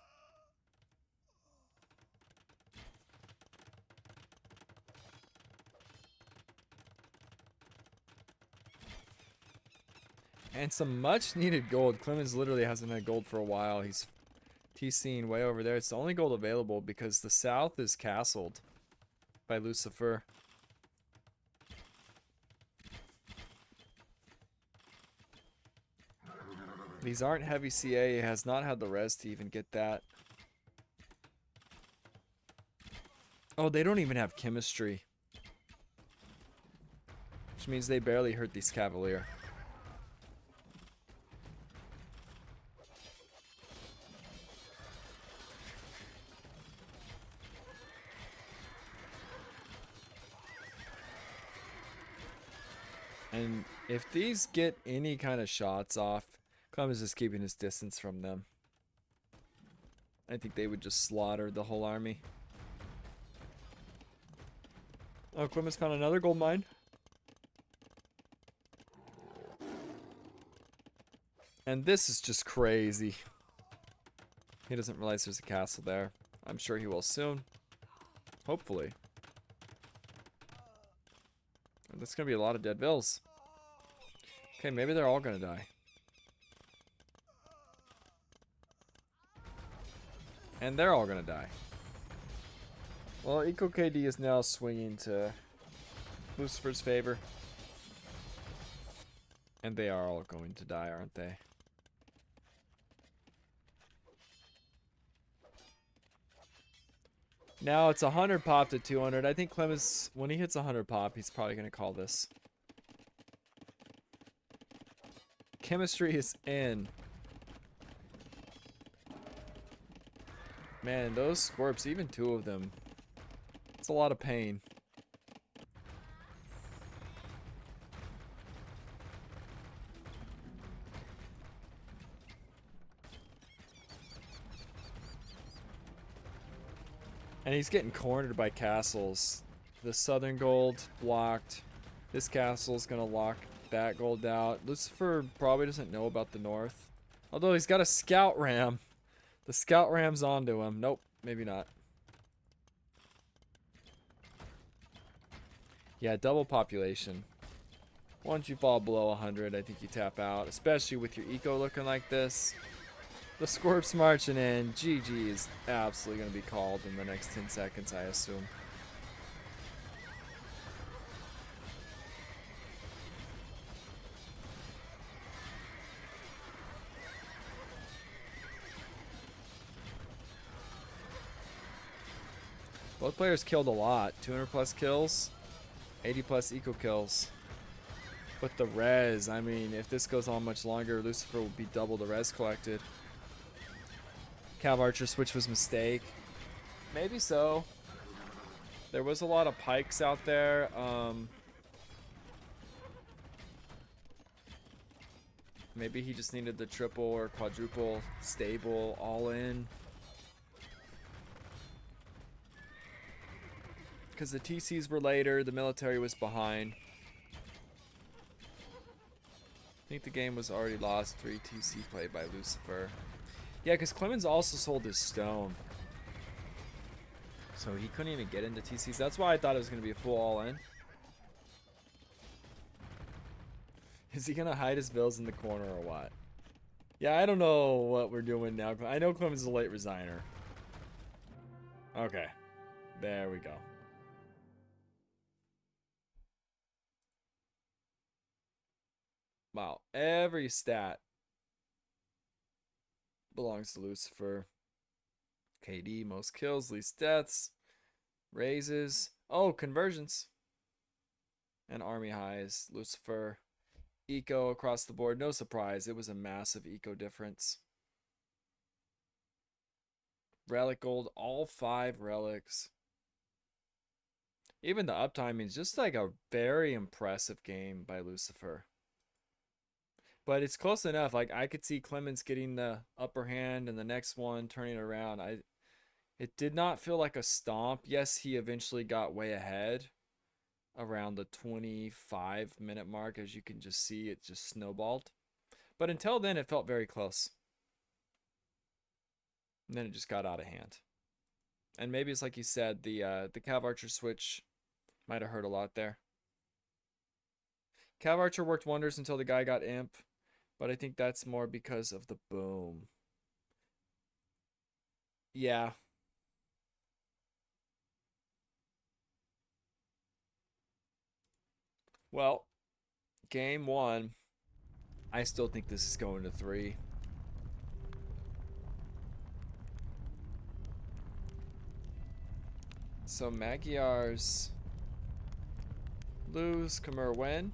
And some much needed gold. Klemens literally hasn't had gold for a while. He's TCing way over there. It's the only gold available because the south is castled by Lucifer. These aren't heavy CA. He has not had the res to even get that. Oh, they don't even have chemistry. Which means they barely hurt these Cavalier. And if these get any kind of shots off, Klemens is keeping his distance from them. I think they would just slaughter the whole army. Oh, Klemens found another gold mine. And this is just crazy. He doesn't realize there's a castle there. I'm sure he will soon. Hopefully. There's gonna be a lot of dead vills. Okay, maybe they're all gonna die. And they're all gonna die. Well, Eco KD is now swinging to Lucifer's favor. And they are all going to die, aren't they? Now it's 100 pop to 200. I think Klemens, when he hits 100 pop, he's probably going to call this. Chemistry is in. Man, those scorps, even 2 of them, it's a lot of pain. And he's getting cornered by castles. The southern gold blocked. This castle's gonna lock that gold out. Lucifer probably doesn't know about the north. Although he's got a scout ram. The scout ram's onto him. Nope, maybe not. Yeah, double population. Once you fall below 100, I think you tap out. Especially with your eco looking like this. The Scorp's marching in. GG is absolutely going to be called in the next 10 seconds, I assume. Both players killed a lot. 200 plus kills, 80 plus eco kills. But the res, I mean, if this goes on much longer, Lucifer will be double the res collected. Cav Archer switch was a mistake. Maybe so. There was a lot of pikes out there. Maybe he just needed the triple or quadruple stable all in. because the TCs were later, the military was behind. I think the game was already lost. 3 TC played by Lucipher. Yeah, because Klemens also sold his stone. So he couldn't even get into TCs. That's why I thought it was going to be a full all-in. Is he going to hide his bills in the corner or what? Yeah, I don't know what we're doing now. I know Klemens is a late resigner. Okay. There we go. Wow. Every stat belongs to Lucipher. KD, most kills, least deaths, raises. Oh, conversions. And army highs. Lucipher. Eco across the board. No surprise. It was a massive eco difference. Relic gold. All 5 relics. Even the uptime is just like a very impressive game by Lucipher. But it's close enough. Like I could see Klemens getting the upper hand and the next one turning it around. It did not feel like a stomp. Yes, he eventually got way ahead around the 25-minute mark. As you can just see, it just snowballed. But until then, it felt very close. And then it just got out of hand. And maybe it's like you said, the Cav Archer switch might have hurt a lot there. Cav Archer worked wonders until the guy got imp. But I think that's more because of the boom. Yeah. Well, game 1. I still think this is going to 3. So Magyar's lose, Khmer win.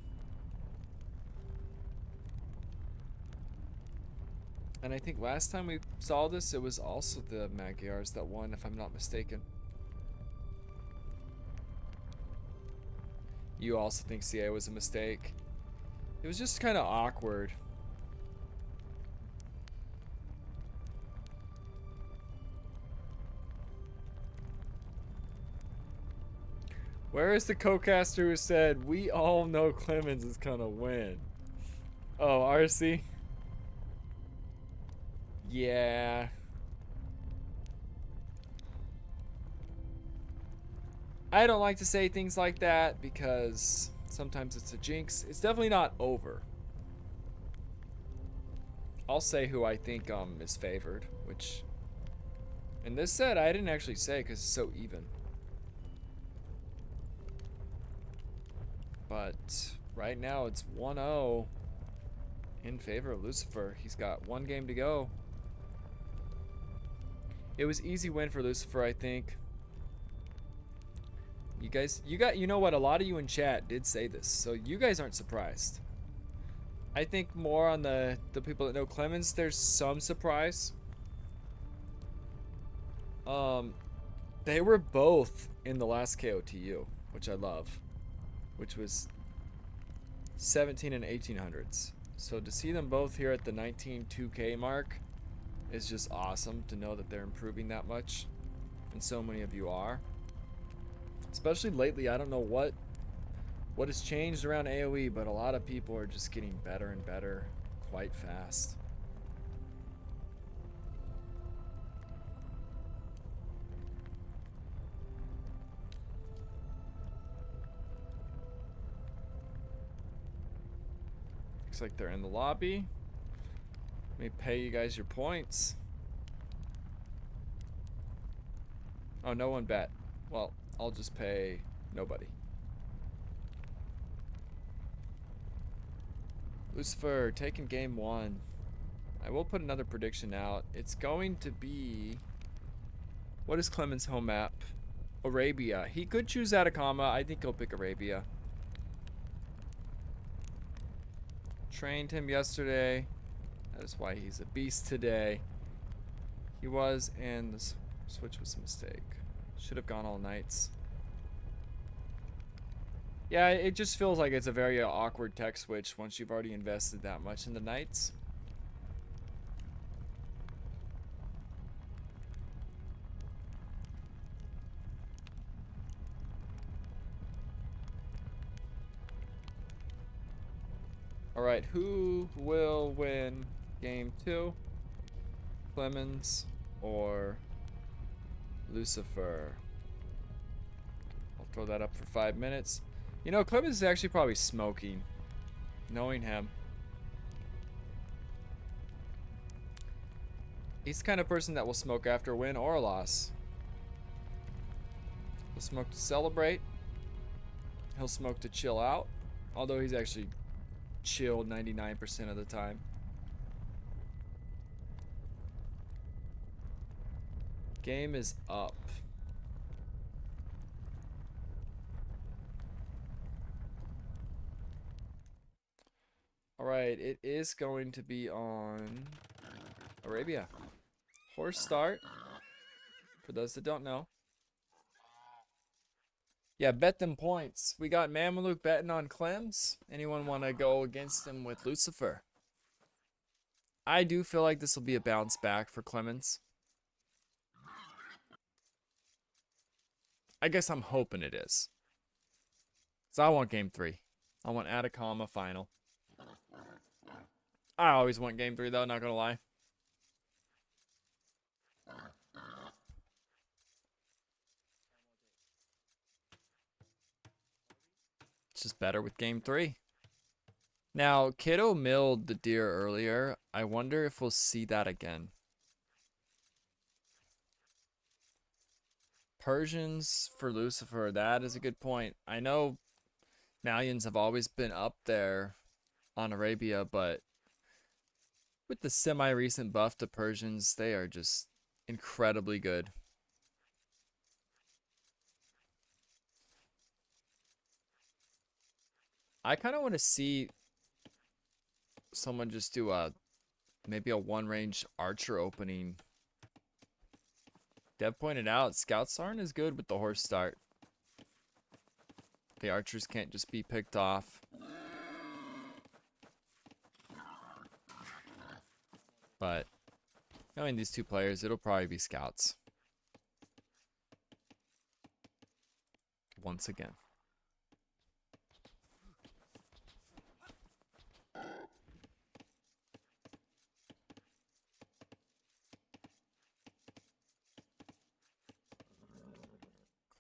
And I think last time we saw this, it was also the Magyars that won, if I'm not mistaken. You also think CA was a mistake? It was just kind of awkward. Where is the co-caster who said, we all know Klemens is gonna win? Oh, RC? Yeah. I don't like to say things like that because sometimes it's a jinx. It's definitely not over. I'll say who I think is favored, which in this set I didn't actually say because it's so even. But right now it's 1-0 in favor of Lucipher. He's got 1 game to go. It was easy win for Lucipher, I think. You guys, you know what? A lot of you in chat did say this, so you guys aren't surprised. I think more on the people that know Klemens, there's some surprise. They were both in the last KOTU, which I love, which was 17 and 1800s. So to see them both here at the 19-2K mark is just awesome to know that they're improving that much, and so many of you are. Especially lately, I don't know what has changed around AoE, but a lot of people are just getting better and better quite fast. Looks like they're in the lobby. Let me pay you guys your points. Oh, no one bet. Well, I'll just pay nobody. Lucipher taking game 1. I will put another prediction out. It's going to be... What is Klemens' home map? Arabia. He could choose Atacama. I think he'll pick Arabia. Trained him yesterday. That is why he's a beast today. He was, and the switch was a mistake. Should have gone all knights. Yeah, it just feels like it's a very awkward tech switch once you've already invested that much in the knights. Alright, who will win game 2? Klemens or Lucipher? I'll throw that up for 5 minutes. You know, Klemens is actually probably smoking. Knowing him. He's the kind of person that will smoke after a win or a loss. He'll smoke to celebrate. He'll smoke to chill out. Although he's actually chilled 99% of the time. Game is up. Alright, it is going to be on Arabia. Horse start. For those that don't know. Yeah, bet them points. We got Mameluke betting on Clems. Anyone want to go against him with Lucipher? I do feel like this will be a bounce back for Klemens. I guess I'm hoping it is. So I want game 3. I want Atacama final. I always want game 3 though, not gonna lie. It's just better with game 3. Now, Kiddo milled the deer earlier. I wonder if we'll see that again. Persians for Lucipher, that is a good point. I know Malians have always been up there on Arabia, but with the semi-recent buff to Persians, they are just incredibly good. I kind of want to see someone just do maybe a one-range archer opening. Dev pointed out, scouts aren't as good with the horse start. The archers can't just be picked off. But knowing these two players, it'll probably be scouts. Once again.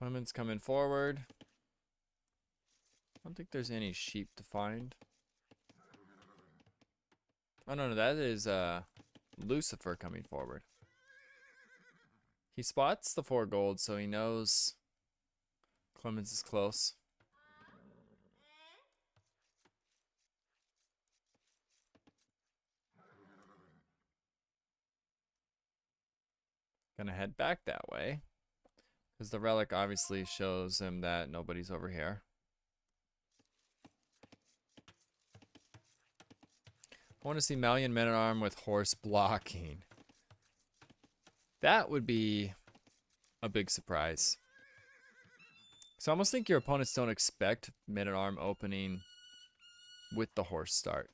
Klemens coming forward. I don't think there's any sheep to find. Oh no, that is Lucipher coming forward. He spots the 4 gold, so he knows Klemens is close. Gonna head back that way. Because the relic obviously shows him that nobody's over here. I want to see Malian Men-at-Arm with horse blocking. That would be a big surprise. So I almost think your opponents don't expect Men-at-Arm opening with the horse start.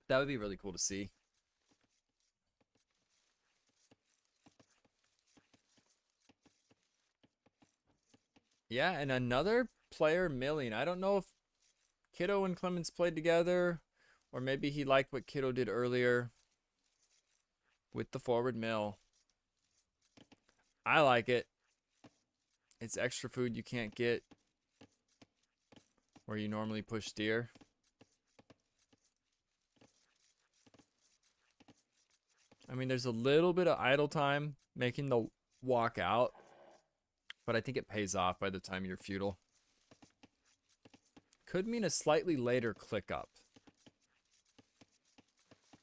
That would be really cool to see. Yeah, and another player milling. I don't know if Kiddo and Klemens played together, or maybe he liked what Kiddo did earlier with the forward mill. I like it. It's extra food you can't get where you normally push deer. I mean, there's a little bit of idle time making the walk out, but I think it pays off by the time you're feudal. Could mean a slightly later click up.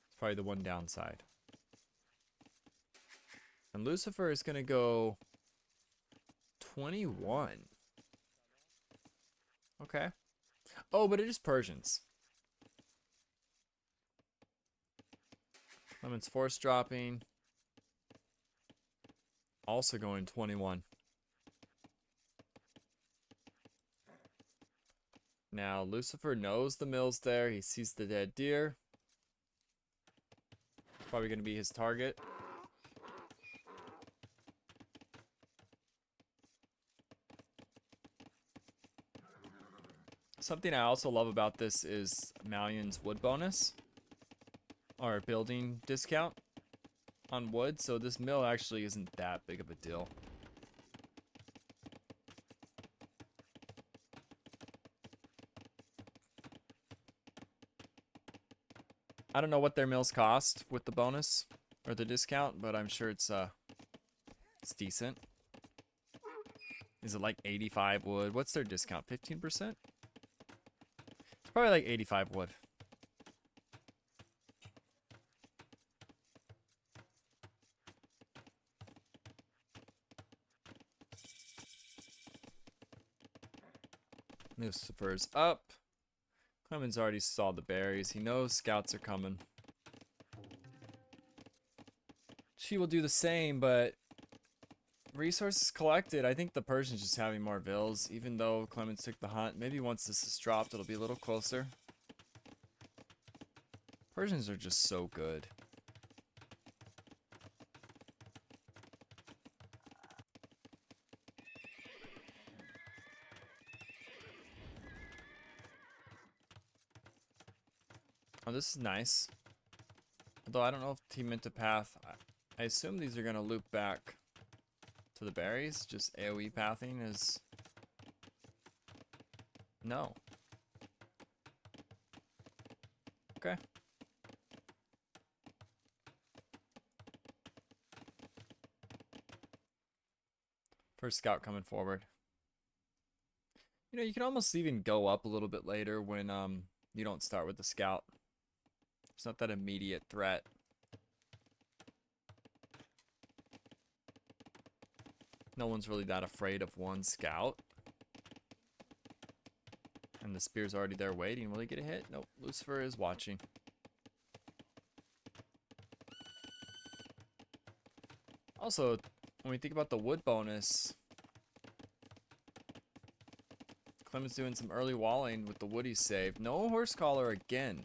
It's probably the one downside. And Lucipher is going to go 21. Okay. Oh, but it is Persians. Klemens force dropping. Also going 21. Now, Lucipher knows the mill's there. He sees the dead deer. Probably going to be his target. Something I also love about this is Mallion's wood bonus, or building discount on wood, so this mill actually isn't that big of a deal. I don't know what their mills cost with the bonus or the discount, but I'm sure it's decent. Is it like 85 wood? What's their discount? 15%? It's probably like 85 wood. Lucipher's up. Klemens already saw the berries. He knows scouts are coming. She will do the same, but resources collected. I think the Persian's just having more vills, even though Klemens took the hunt. Maybe once this is dropped, it'll be a little closer. Persians are just so good. Oh, this is nice. Although I don't know if he meant to path. I assume these are going to loop back to the berries. Just AoE pathing is... No. Okay. First scout coming forward. You know, you can almost even go up a little bit later when you don't start with the scout. It's not that immediate threat. No one's really that afraid of one scout. And the spear's already there waiting. Will he get a hit? Nope. Lucipher is watching. Also, when we think about the wood bonus, Klemens doing some early walling with the wood he saved. No horse collar again.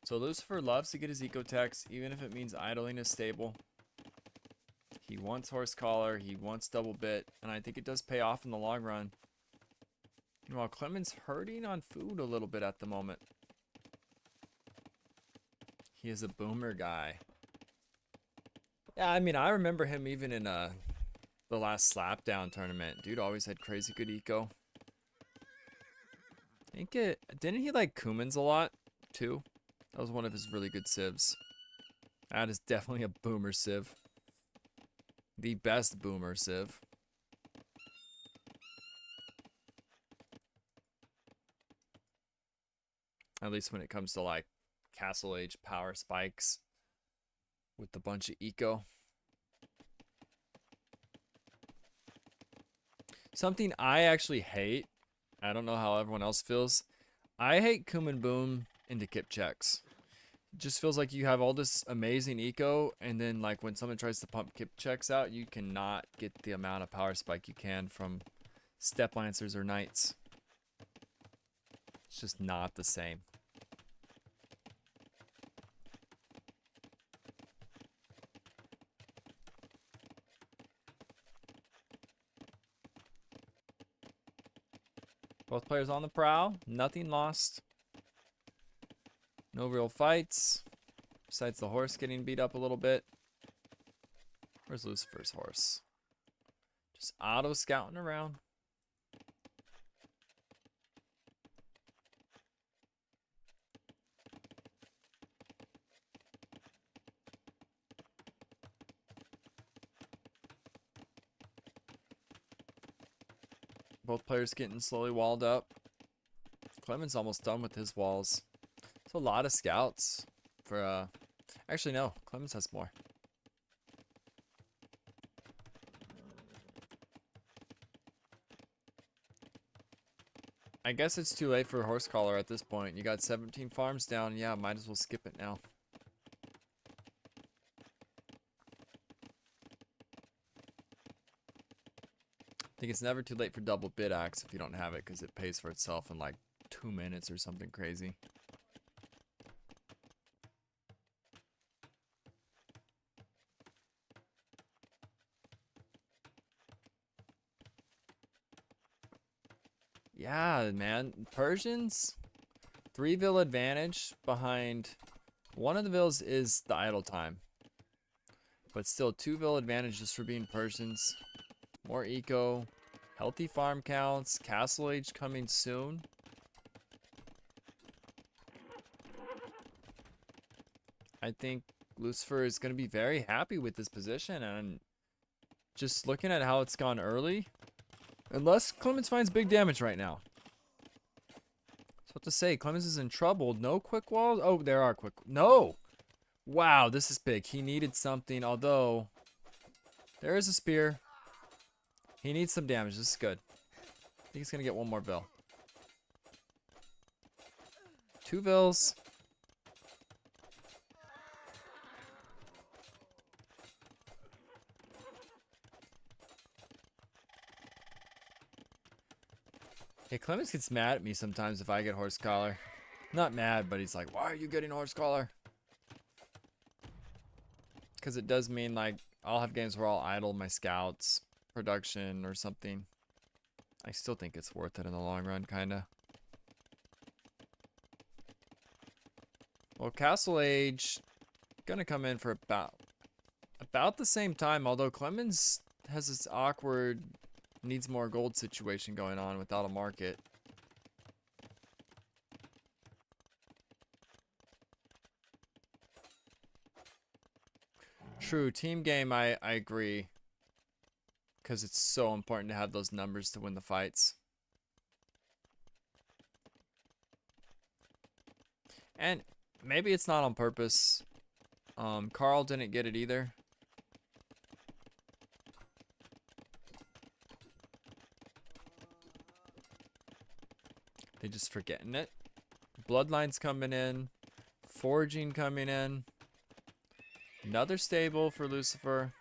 So Lucipher loves to get his ecotex, even if it means idling his stable. He wants horse collar, he wants double bit, and I think it does pay off in the long run. Meanwhile, Klemens hurting on food a little bit at the moment. He is a boomer guy. Yeah, I mean, I remember him even in the last Slapdown tournament. Dude always had crazy good eco. Didn't he like Klemens a lot, too? That was one of his really good civs. That is definitely a boomer civ. The best boomer civ. At least when it comes to like Castle Age power spikes with a bunch of eco. Something I actually hate, I don't know how everyone else feels, I hate Kuman Boom into kip checks. It just feels like you have all this amazing eco, and then like when someone tries to pump kip checks out, you cannot get the amount of power spike you can from step lancers or knights. It's just not the same. Both players on the prowl, nothing lost. No real fights, besides the horse getting beat up a little bit. Where's Lucipher's horse? Just auto scouting around. Both players getting slowly walled up. Klemens almost done with his walls. It's a lot of scouts for actually no, Klemens has more. I guess it's too late for a horse collar at this point. You got 17 farms down. Yeah, might as well skip it now. I think it's never too late for double bid axe if you don't have it, because it pays for itself in like 2 minutes or something crazy. Yeah, man. Persians, 3 vil advantage behind. One of the vils is the idle time. But still, 2 vil advantage just for being Persians. More eco. Healthy farm counts. Castle age coming soon. I think Lucifer is going to be very happy with this position. And just looking at how it's gone early. Unless Klemens finds big damage right now. So what to say, Klemens is in trouble. No quick walls. Oh, there are quick. No. Wow, this is big. He needed something, although there is a spear. He needs some damage. This is good. I think he's going to get one more vil. 2 vils. Hey, Clemens gets mad at me sometimes if I get horse collar. Not mad, but he's like, why are you getting horse collar? Because it does mean, like, I'll have games where I'll idle my scouts, production, or something. I still think it's worth it in the long run, kind of. Well, Castle Age gonna come in for about the same time, although Clemens has this awkward needs more gold situation going on without a market. True, team game, I agree. Because it's so important to have those numbers to win the fights. And maybe it's not on purpose. Carl didn't get it either. They just forgetting it. Bloodlines coming in. Foraging coming in. Another stable for Lucifer.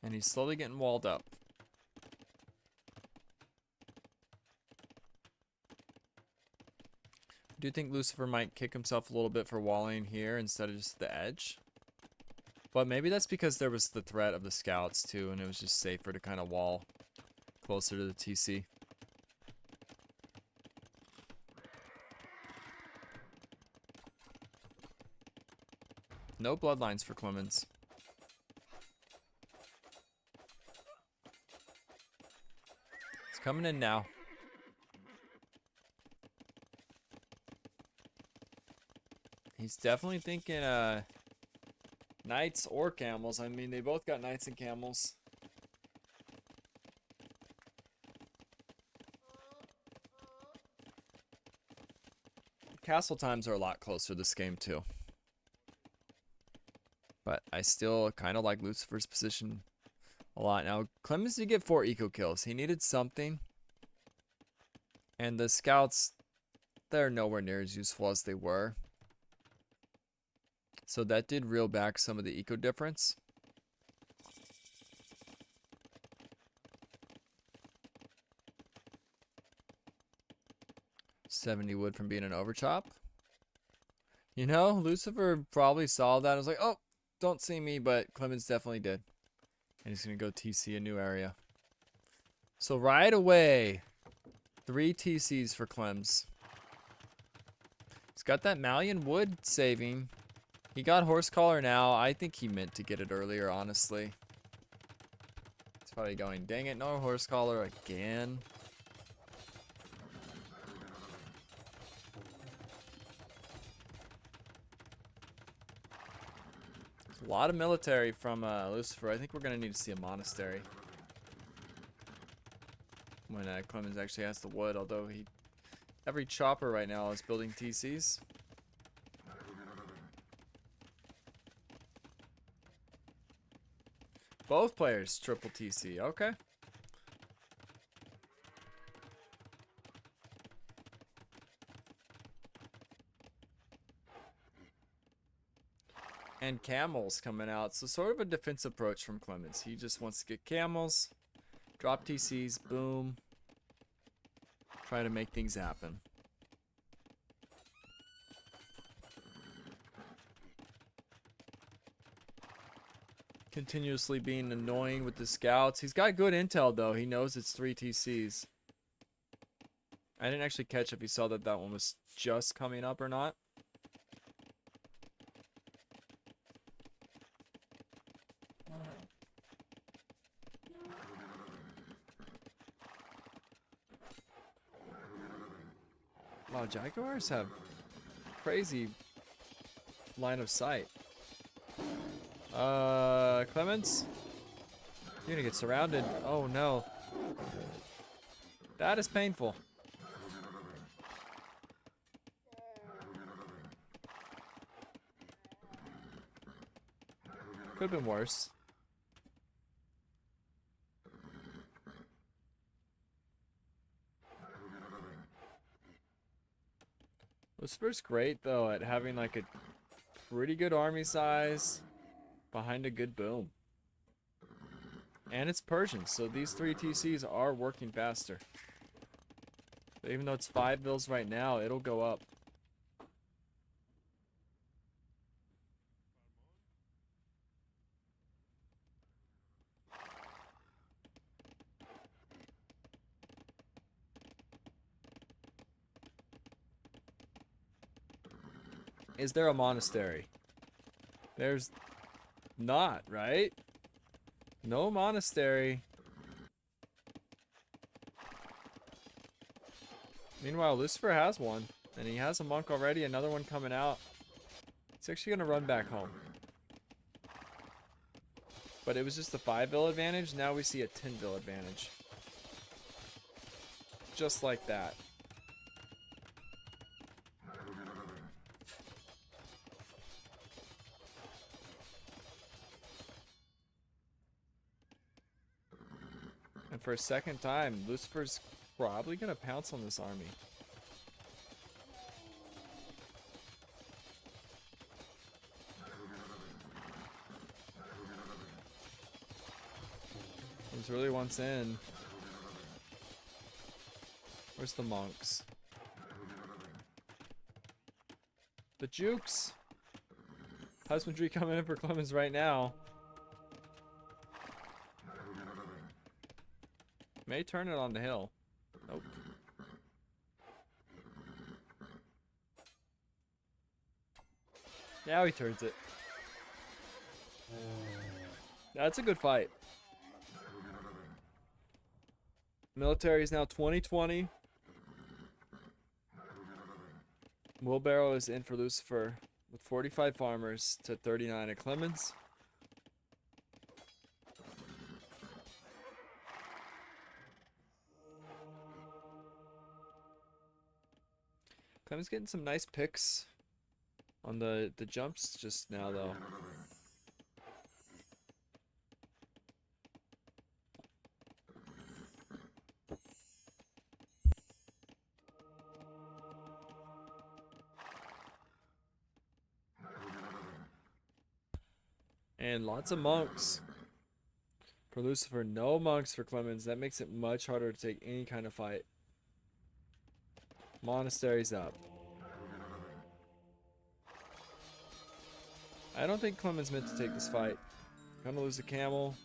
And he's slowly getting walled up. I do think Lucifer might kick himself a little bit for walling here instead of just the edge. But maybe that's because there was the threat of the scouts too, and it was just safer to kind of wall closer to the TC. No bloodlines for Klemens. It's coming in now. He's definitely thinking knights or camels. I mean, they both got knights and camels. Castle times are a lot closer this game too. But I still kind of like Lucifer's position a lot. Now, Klemens did get 4 eco kills. He needed something. And the scouts, they're nowhere near as useful as they were. So that did reel back some of the eco difference. $70 wood from being an overchop. You know, Lucifer probably saw that. I was like, oh, don't see me, but Klemens definitely did. And he's going to go TC a new area. So right away, 3 TCs for Clems. He's got that Malian wood saving. He got horse collar now. I think he meant to get it earlier, honestly. He's probably going, dang it, no horse collar again. A lot of military from Lucifer. I think we're going to need to see a monastery. When Klemens actually has the wood, although every chopper right now is building TCs. Both players triple TC. Okay. And camels coming out. So sort of a defensive approach from Klemens. He just wants to get camels, drop TCs, boom. Try to make things happen. Continuously being annoying with the scouts. He's got good intel, though. He knows it's 3 TCs. I didn't actually catch if he saw that that one was just coming up or not. Wow, Jaguars have crazy line of sight. Klemens? You're gonna get surrounded. Oh no. That is painful. Could have been worse. Lucipher's great though at having like a pretty good army size behind a good boom. And it's Persian, so these 3 TCs are working faster. But even though it's 5 mils right now, it'll go up. Is there a monastery? There's not, right? No monastery. Meanwhile, Lucifer has one. And he has a monk already, another one coming out. He's actually going to run back home. But it was just a 5-vil advantage. Now we see a 10-vil advantage. Just like that. And for a second time, Lucifer's probably going to pounce on this army. He really wants in. Where's the monks? The jukes! Husbandry coming in for Klemens right now. May turn it on the hill. Nope. Now he turns it. That's a good fight. Military is now 2020. Wheelbarrow is in for Lucifer with 45 farmers to 39 at Klemens. Clemens getting some nice picks on the jumps just now, though. And lots of monks for Lucifer. No monks for Klemens. That makes it much harder to take any kind of fight. Monastery's up. I don't think Klemens meant to take this fight. Gonna lose a camel.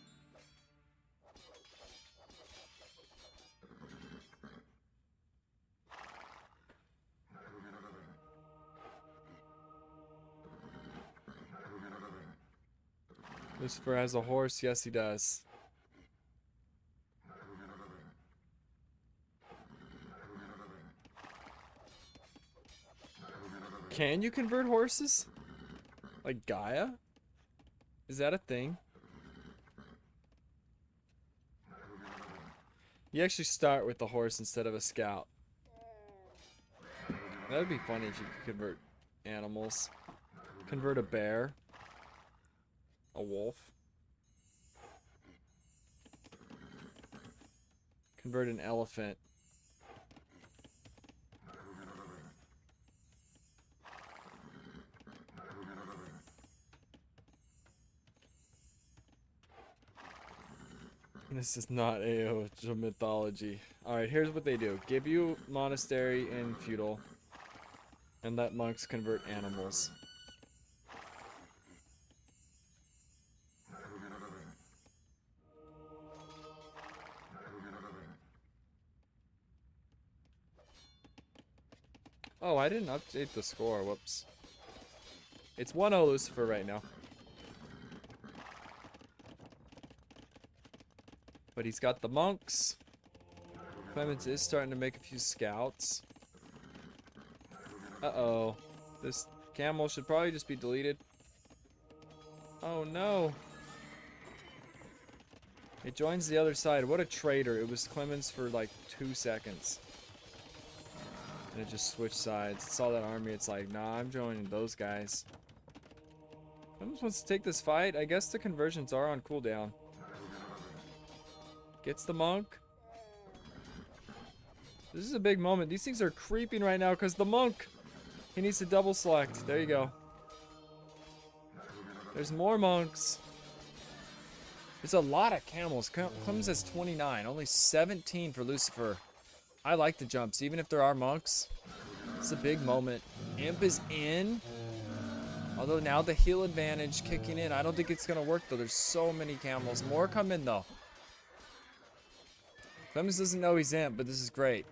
Lucifer has a horse. Yes, he does. Can you convert horses? Like Gaia? Is that a thing? You actually start with the horse instead of a scout. That would be funny if you could convert animals. Convert a bear. A wolf. Convert an elephant. This is not AO mythology. Alright, here's what they do. Give you monastery and feudal. And let monks convert animals. Oh, I didn't update the score. Whoops. It's 1-0 Lucifer right now. But he's got the monks. Klemens is starting to make a few scouts. Uh-oh. This camel should probably just be deleted. Oh, no. It joins the other side. What a traitor. It was Klemens for like 2 seconds. And it just switched sides. It saw that army. It's like, nah, I'm joining those guys. Klemens wants to take this fight. I guess the conversions are on cooldown. Gets the monk. This is a big moment. These things are creeping right now because the monk, he needs to double select. There you go. There's more monks. There's a lot of camels. Klemens has 29. Only 17 for Lucifer. I like the jumps, even if there are monks. It's a big moment. Imp is in. Although now the heal advantage kicking in. I don't think it's going to work, though. There's so many camels. More come in, though. Klemens doesn't know he's Imp, but this is great.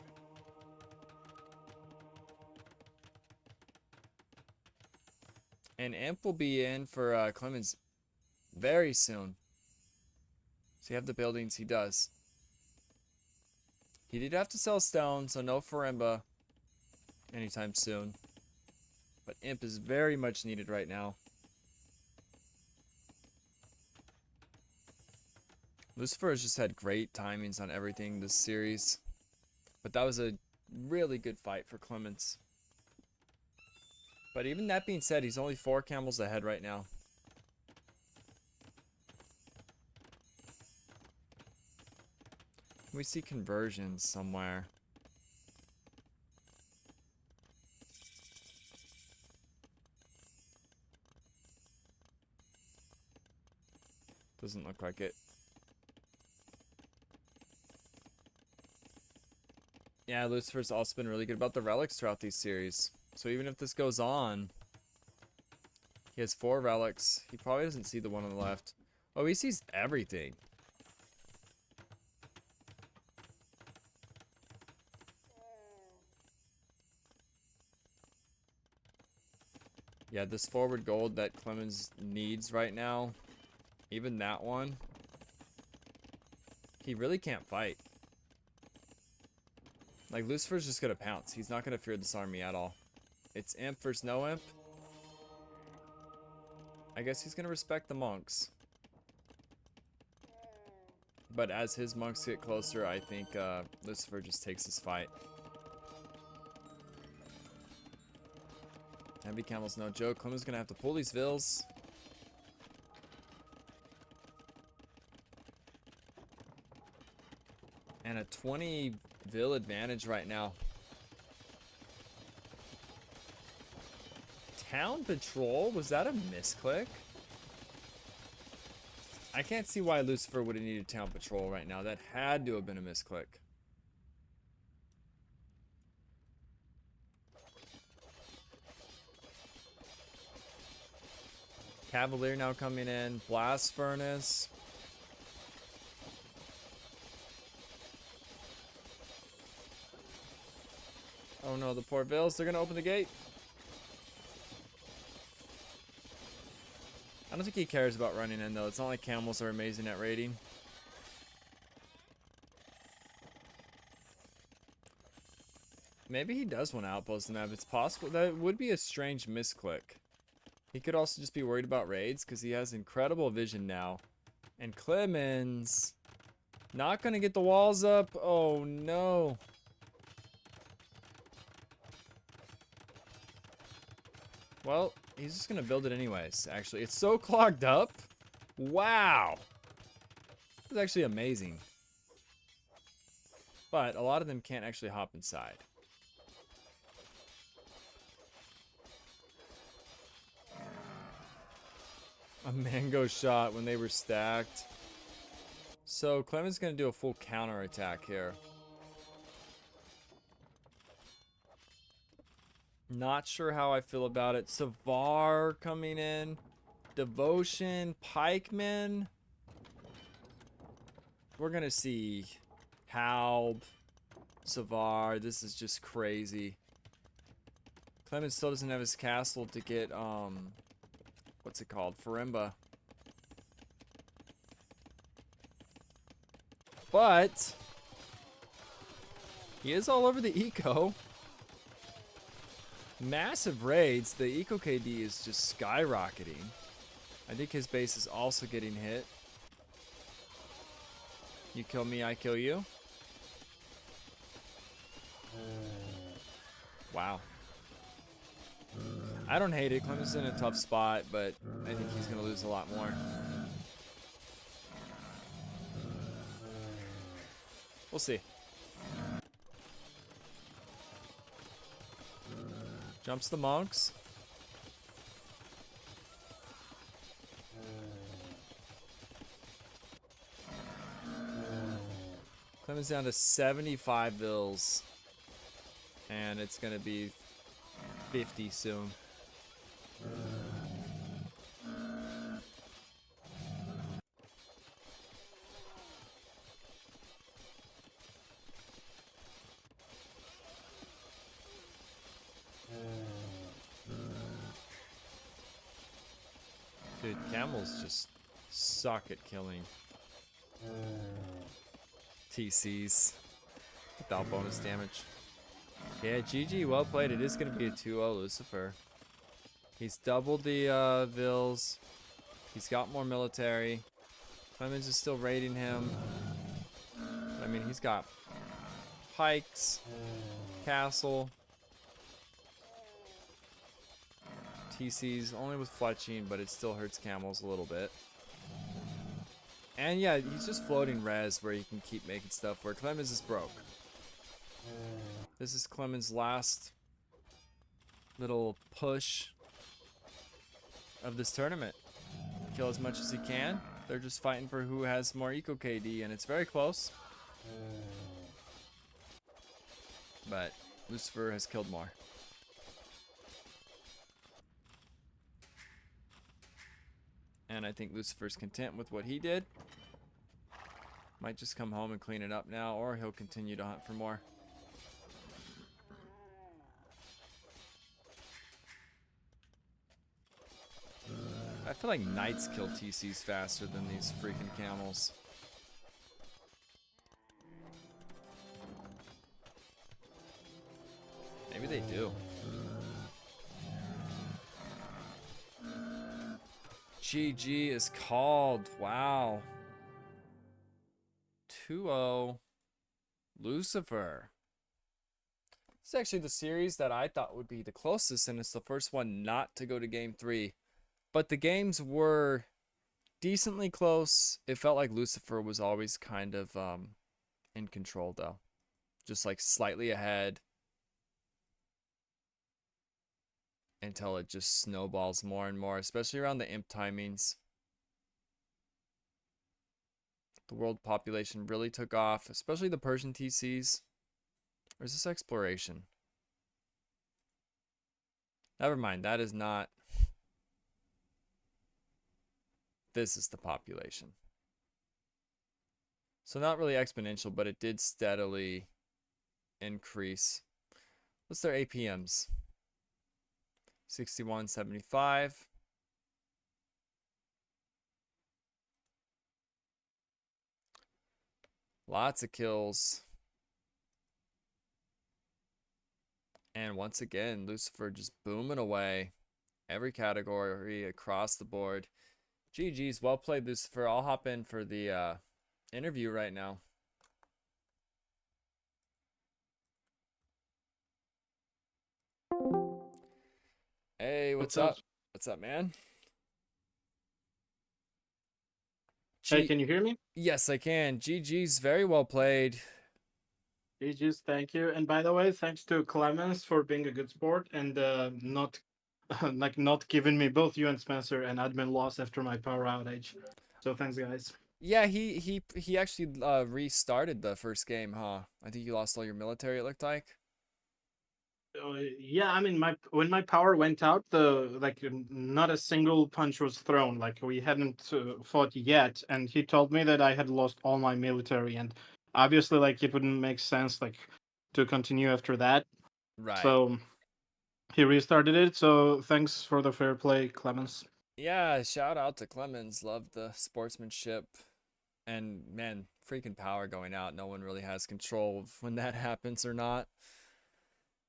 And Imp will be in for Klemens very soon. So you have the buildings, he does. He did have to sell stone, so no Farimba anytime soon. But Imp is very much needed right now. Lucifer has just had great timings on everything this series. But that was a really good fight for Klemens. But even that being said, he's only 4 camels ahead right now. We see conversions somewhere. Doesn't look like it. Yeah, Lucifer's also been really good about the relics throughout these series. So even if this goes on, he has 4 relics. He probably doesn't see the one on the left. Oh, he sees everything. Yeah, this forward gold that Klemens needs right now, even that one, he really can't fight. Like, Lucifer's just gonna pounce. He's not gonna fear this army at all. It's Imp versus no Imp. I guess he's gonna respect the monks. But as his monks get closer, I think Lucifer just takes this fight. Heavy camel's no joke. Klemens gonna have to pull these vills. And a 20 vill advantage right now. Town patrol? Was that a misclick? I can't see why Lucifer would have needed town patrol right now. That had to have been a misclick. Cavalier now coming in. Blast furnace. Oh no, the poor vills. They're gonna open the gate. I don't think he cares about running in though. It's not like camels are amazing at raiding. Maybe he does want to outpost the map. It's possible. That would be a strange misclick. He could also just be worried about raids because he has incredible vision now. And Klemens not gonna get the walls up. Oh no. Well, he's just gonna build it anyways, actually. It's so clogged up. Wow. This is actually amazing. But a lot of them can't actually hop inside. A mango shot when they were stacked. So Klemens is gonna do a full counter attack here. Not sure how I feel about it. Savar coming in. Devotion. Pikemen. We're gonna see Halb. Savar. This is just crazy. Klemens still doesn't have his castle to get, what's it called? Farimba. But he is all over the eco. Massive raids. The eco KD is just skyrocketing. I think his base is also getting hit. You kill me, I kill you. Wow. I don't hate it. Klemens is in a tough spot, but I think he's going to lose a lot more. We'll see. Jumps the monks. Klemens down to 75 vills. And it's going to be 50 soon. Dude, camels just suck at killing TCs without bonus damage. Yeah, GG, well played. It is going to be a 2-0 Lucifer. He's doubled the vills. He's got more military. Klemens is still raiding him. I mean, he's got pikes, castle, TCs, only with fletching, but it still hurts camels a little bit. And yeah, he's just floating res where he can keep making stuff where Klemens is broke. This is Klemens' last little push of this tournament. Kill as much as he can. They're just fighting for who has more eco KD, and it's very close. But Lucipher has killed more. And I think Lucifer's content with what he did. Might just come home and clean it up now, or he'll continue to hunt for more. I feel like knights kill TCs faster than these freaking camels. Maybe they do. GG is called. Wow. 2-0 Lucifer. This is actually the series that I thought would be the closest, and it's the first one not to go to game 3. But the games were decently close. It felt like Lucipher was always kind of in control, though. Just like slightly ahead. Until it just snowballs more and more, especially around the imp timings. The world population really took off, especially the Persian TCs. Or is this exploration? Never mind, that is not. This is the population. So not really exponential, but it did steadily increase. What's their APMs? 6175. Lots of kills. And once again, Lucipher just booming away. Every category across the board. GG's, well played, Lucipher. I'll hop in for the interview right now. Hey, what's up? What's up, man? Hey, can you hear me? Yes, I can. GG's, very well played. GG's, thank you. And by the way, thanks to Klemens for being a good sport and not not giving me both you and Spencer an admin loss after my power outage. So thanks, guys. Yeah, he actually restarted the first game, huh? I think you lost all your military, it looked like. Yeah, I mean, when my power went out, not a single punch was thrown. Like we hadn't fought yet, and he told me that I had lost all my military, and obviously, like it wouldn't make sense like to continue after that. Right. So he restarted it. So thanks for the fair play, Clemens. Yeah, shout out to Klemens. Love the sportsmanship. And man, freaking power going out. No one really has control of when that happens or not.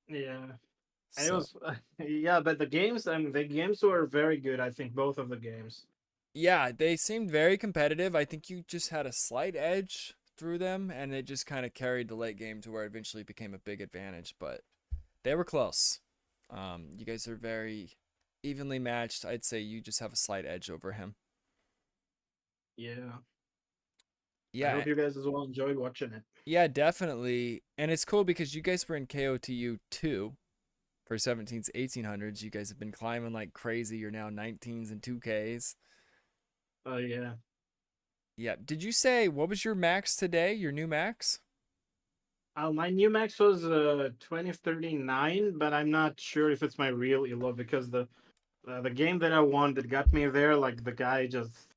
Yeah, and it So, was yeah, but the games were very good. I think both of the games. yeah, they seemed very competitive. I think you just had a slight edge through them, and it just kind of carried the late game to where it eventually became a big advantage. But they were close. You guys are very evenly matched. I'd say you just have a slight edge over him. Yeah, I Yeah, hope you guys as well enjoyed watching it. yeah, definitely. And it's cool because you guys were in KOTU too for 17s, 1800s. You guys have been climbing like crazy. You're now 19s and 2Ks. Oh yeah. Yeah. Did you say what was your max today? Your new max? My new max was 2039, but I'm not sure if it's my real elo because the game that I won that got me there, like the guy just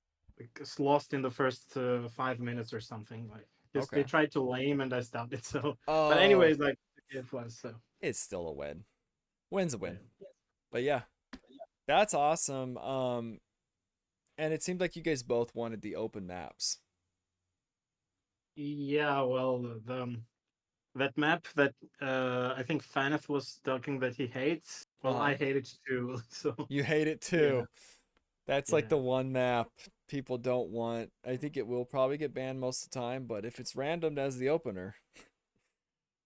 lost in the first 5 minutes or something. Like just they Okay. tried to lame and I stopped it. So, but Oh, anyways, like it was so. it's still a win. Win's a Yeah. win. But yeah, that's awesome. And it seemed like you guys both wanted the open maps. Yeah, well, that map that I think Faneth was talking that he hates. Well, I Uh-huh. hate it too. So You hate it yeah, too. That's like yeah. the one map people don't want. I think it will probably get banned most of the time, but if it's randomed as the opener,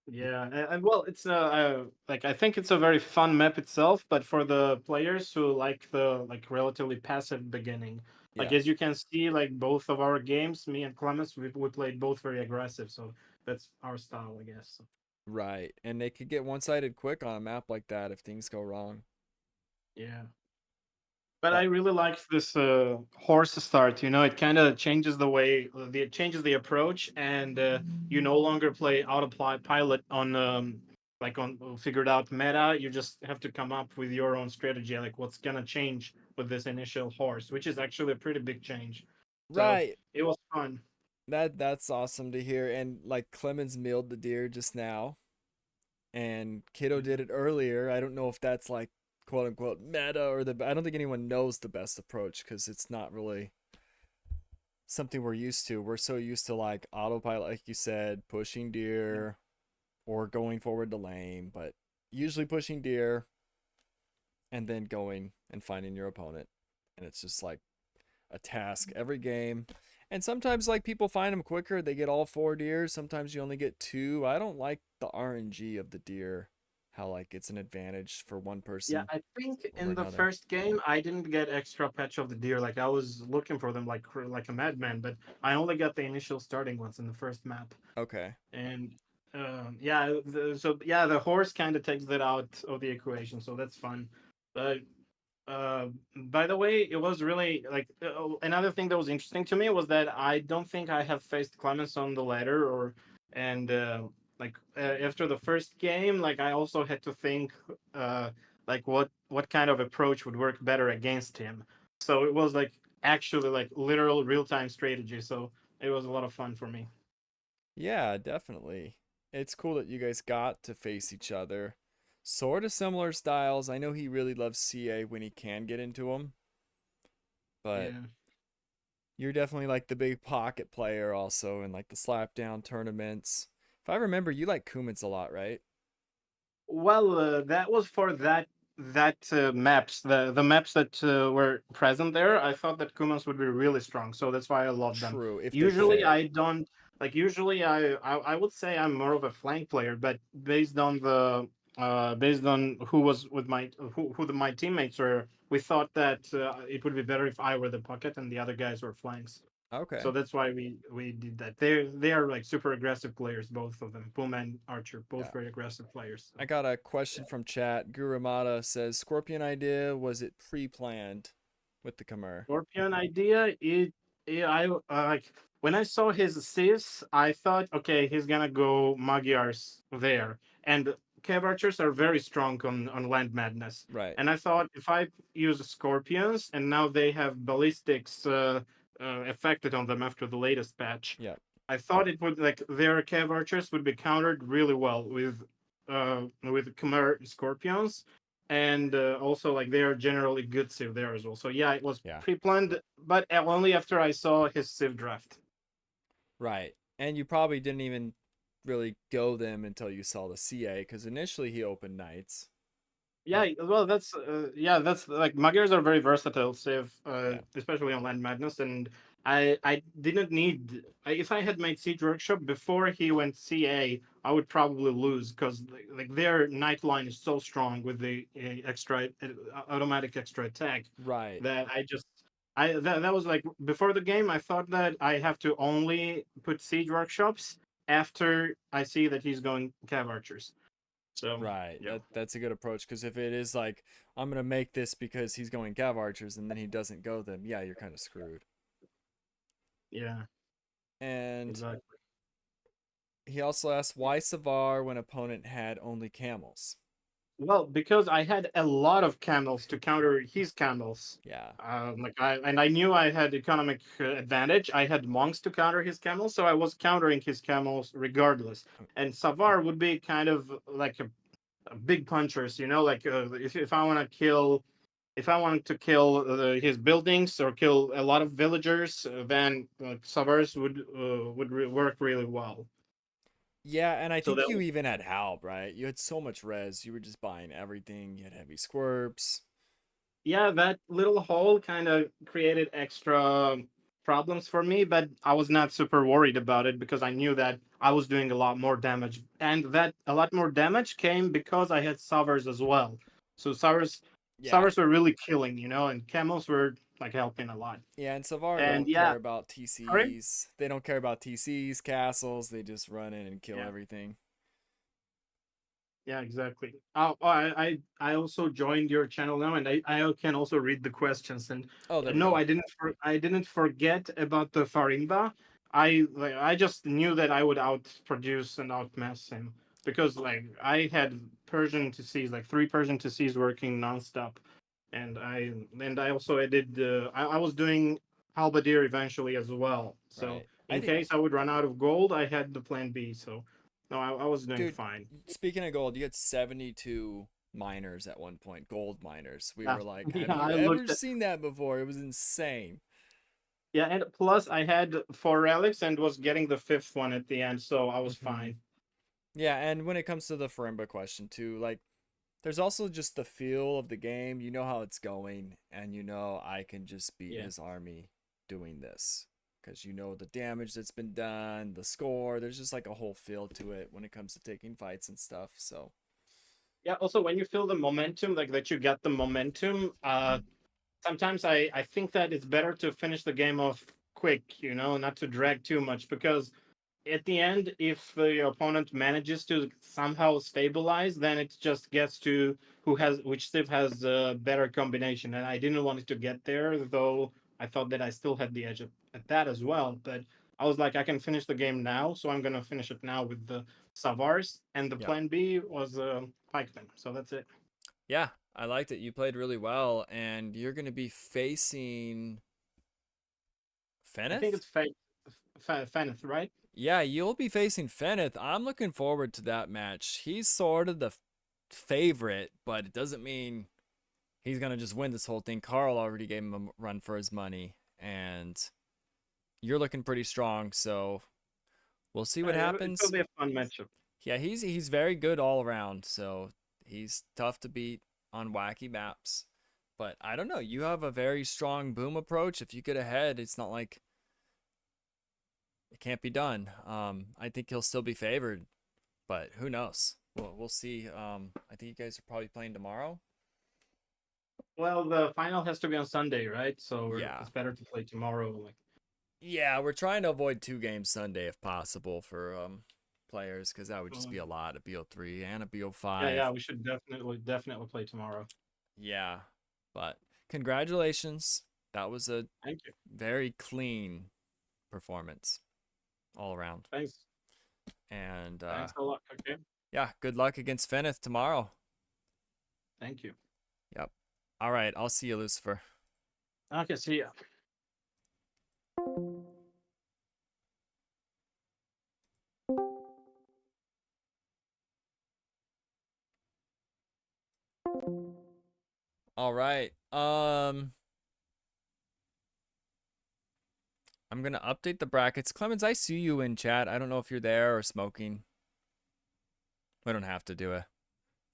Yeah, and well, it's like I think it's a very fun map itself, but for the players who like the like relatively passive beginning, like yeah, as you can see, like both of our games, me and Clemens, we played both very aggressive, so that's our style, I guess. right. And they could get one-sided quick on a map like that if things go wrong. Yeah. But I But really like this horse start. You know, it kind of changes the way it changes the approach, and you no longer play autopilot on like on figured out meta. You just have to come up with your own strategy, like what's gonna change with this initial horse, which is actually a pretty big change. So right, it was fun. that's awesome to hear. And like Clemens milled the deer just now, and Kiddo did Yeah. it earlier. I don't know if that's like quote unquote meta or the. I don't think anyone knows the best approach because it's not really something we're used to. We're so used to like autopilot, like you said, pushing Yeah. deer or going forward to lane, but usually pushing deer and then going and finding your opponent. And it's just like a task every game. And sometimes like people find them quicker. They get all four deer. Sometimes you only get two. I don't like the RNG of the deer. How like it's an advantage for one Yeah, person I think over in the another. first game I didn't get extra patch of the deer. Like I was looking for them like a madman, but I only got the initial starting ones in the first map. Okay. And yeah, so yeah, the horse kind of takes that out of the equation, so that's fun. But uh, by the way, it was really like another thing that was interesting to me was that I don't think I have faced Clemens on the ladder or and like after the first game, like I also had to think uh, like what kind of approach would work better against him. So it was like actually like literal real time strategy. So it was a lot of fun for me. Yeah, definitely. It's cool that you guys got to face each other. Sort of similar styles. I know he really loves CA when he can get into them, but Yeah. you're definitely like the big pocket player also in like the slapdown tournaments. If I remember, you like Kumans a lot, right? Well, that was for that maps the maps that were present there. I thought that Kumans would be really strong, so that's why I love them. True, if they Usually, fit. I don't like. Usually, I would say I'm more of a flank player, but based on who was with my teammates were, we thought that it would be better if I were the pocket and the other guys were flanks. So Okay. that's why we did that. They are like super aggressive players, both of them. Puma and Archer, both Yeah. very aggressive players. So. I got a question from chat. Guramata says Scorpion idea, was it pre-planned with the Khmer? Scorpion idea, I like when I saw his assists, I thought, okay, he's gonna go Magyars there, and Cav Archers are very strong on Land Madness, Right. and I thought if I use Scorpions, and now they have ballistics affected on them after the latest patch, Yeah. I thought it would like their Cav Archers would be countered really well with Khmer Scorpions. and also like they are generally good Civ there as well. So yeah, it was Yeah. pre-planned, but only after I saw his Civ draft. Right. And you probably didn't even really go them until you saw the CA because initially he opened Knights. Yeah, well, that's like Magyars are very versatile, Civ, Yeah. especially on Land Madness, and I didn't need if I had made Siege Workshop before he went CA, I would probably lose because like their Knight line is so strong with the extra automatic extra attack Right. that that was like before the game I thought that I have to only put Siege Workshops after I see that he's going Cav Archers. So Right. yeah. That's a good approach because if it is like I'm gonna make this because he's going Cav Archers and then he doesn't go them, yeah, you're kind of screwed. Yeah, And exactly. he also asked why Savar when opponent had only camels. Well, because I had a lot of camels to counter his camels. Yeah. I knew I had economic advantage. I had monks to counter his camels, so I was countering his camels regardless. And Savar would be kind of like a big punchers, you know, like if I want to kill, if I wanted to kill his buildings or kill a lot of villagers, then Savars would work really well. Yeah, and I So think that you even had Halb, right? You had so much res, you were just buying everything. You had heavy squirps. yeah, that little hole kind of created extra problems for me, but I was not super worried about it because I knew that I was doing a lot more damage. And that a lot more damage came because I had Savers as well. So Yeah. Savers were really killing, you know, and Camels were like helping a lot. Yeah, and Savar And don't yeah, care about sorry? TCs. They don't care about TCs, castles. They just run in and kill Yeah. everything. Yeah, exactly. I also joined your channel now, and I can also read the questions. And Oh, there we no, go. I didn't forget about the Farimba. I just knew that I would outproduce and outmass him because like I had Persian to Cs, like 3 Persian to Cs working nonstop, and I also I did I was doing Halberdier eventually as well. So Right. I in did. case I would run out of gold, I had the plan B. So no, I was doing Dude, fine. speaking of gold, you had 72 miners at one point, gold miners. We Yeah, were like, have yeah. you I ever looked at seen that before? It was insane. yeah, and plus I had 4 relics and was getting the fifth one at the end, so I was Hmm. fine. Yeah, and when it comes to the Farimba question too, like there's also just the feel of the game. You know how it's going, and you know I can just beat Yeah, his army doing this. Because you know the damage that's been done, the score, there's just like a whole feel to it when it comes to taking fights and stuff. So, yeah. Also, when you feel the momentum, like that, you get the momentum. Sometimes I think that it's better to finish the game off quick, you know, not to drag too much because at the end, if the opponent manages to somehow stabilize, then it just gets to which Civ has a better combination. And I didn't want it to get there, though I thought that I still had the edge at that as well. But I was like, I can finish the game now, so I'm gonna finish it now with the Savars. And the yep. plan B was Pikemen. So that's it. Yeah, I liked it. You played really well, and you're going to be facing I think Feneth? it's Feneth, right? Yeah, you'll be facing Feneth. I'm looking forward to that match. He's sort of the favorite, but it doesn't mean he's going to just win this whole thing. Carl already gave him a run for his money, and you're looking pretty strong, so we'll see what It will happens. be a fun matchup. Yeah, he's very good all around, so he's tough to beat on wacky maps. But I don't know, you have a very strong boom approach. If you get ahead, it's not like it can't be done. I think he'll still be favored, but who knows? We'll see. I think you guys are probably playing tomorrow. Well, the final has to be on Sunday, right? So Yeah. it's better to play tomorrow. Like, Yeah, we're trying to avoid 2 games Sunday if possible for players because that would just uh, be a lot, a BO3 and a yeah, BO5. yeah, we should definitely play tomorrow. Yeah, but congratulations. That was a Thank you. very clean performance all around. Thanks. And Thanks a lot. Okay. yeah, good luck against Feneth tomorrow. Thank you. Yep. All right, I'll see you, Lucifer. Okay. See ya. All right. I'm gonna update the brackets. Clemens, I see you in chat. I don't know if you're there or smoking. We don't have to do a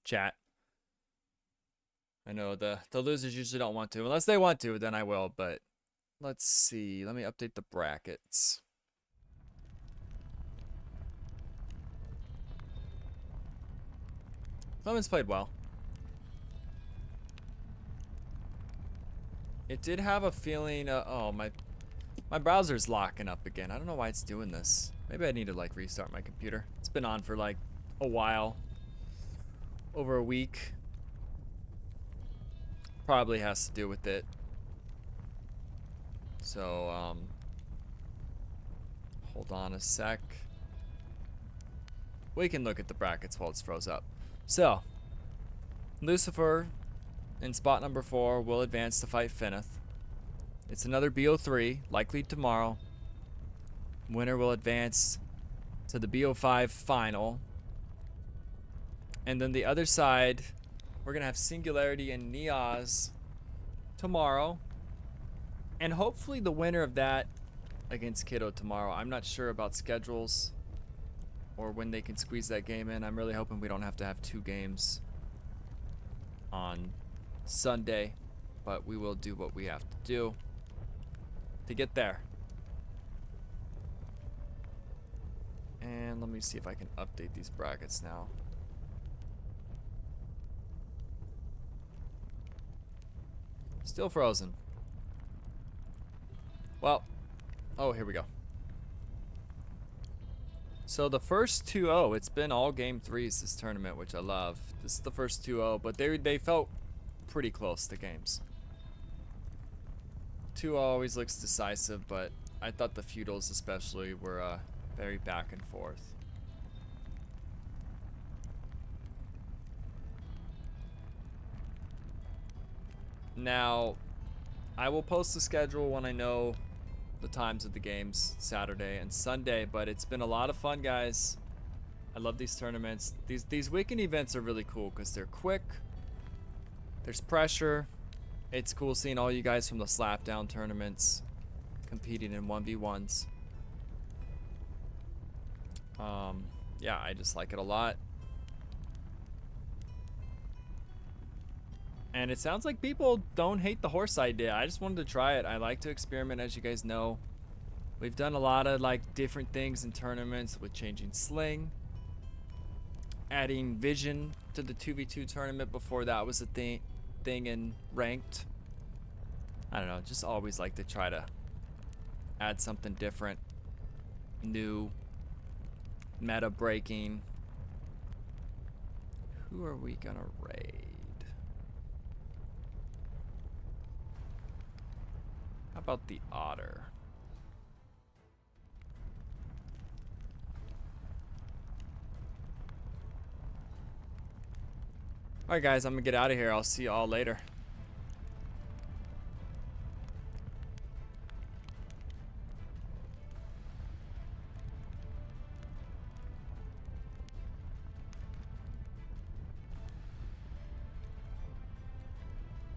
chat. I know the losers usually don't want to. Unless they want to, then I will. But let's see. Let me update the brackets. Clemens played well. It did have a feeling. Oh, my browser's locking up again. I don't know why it's doing this. Maybe I need to like restart my computer. It's been on for like a while. Over a week. Probably has to do with it. So, hold on a sec. We can look at the brackets while it's froze up. So, Lucifer in spot number 4 will advance to fight Finneth. It's another BO3, likely tomorrow. Winner will advance to the BO5 final. And then the other side, we're going to have Singularity and Niaz tomorrow. And hopefully the winner of that against KotU tomorrow. I'm not sure about schedules or when they can squeeze that game in. I'm really hoping we don't have to have 2 games on Sunday. But we will do what we have to do to get there. And let me see if I can update these brackets now. Still frozen. Well, oh, here we go. So the first 2-0, it's been all game 3s this tournament, which I love. This is the first 2-0, but they felt pretty close, the games. 2-0 always looks decisive, but I thought the feudals especially were very back and forth. Now, I will post the schedule when I know the times of the games, Saturday and Sunday, but it's been a lot of fun, guys. I love these tournaments. These weekend events are really cool because they're quick. There's pressure. It's cool seeing all you guys from the slapdown tournaments competing in 1v1s. Yeah, I just like it a lot. And it sounds like people don't hate the horse idea. I just wanted to try it. I like to experiment, as you guys know. We've done a lot of like different things in tournaments with changing sling, adding vision to the 2v2 tournament before that was a thing in ranked. I don't know, just always like to try to add something different, new, meta breaking. Who are we gonna raid? How about the otter? Alright guys, I'm gonna get out of here. I'll see you all later.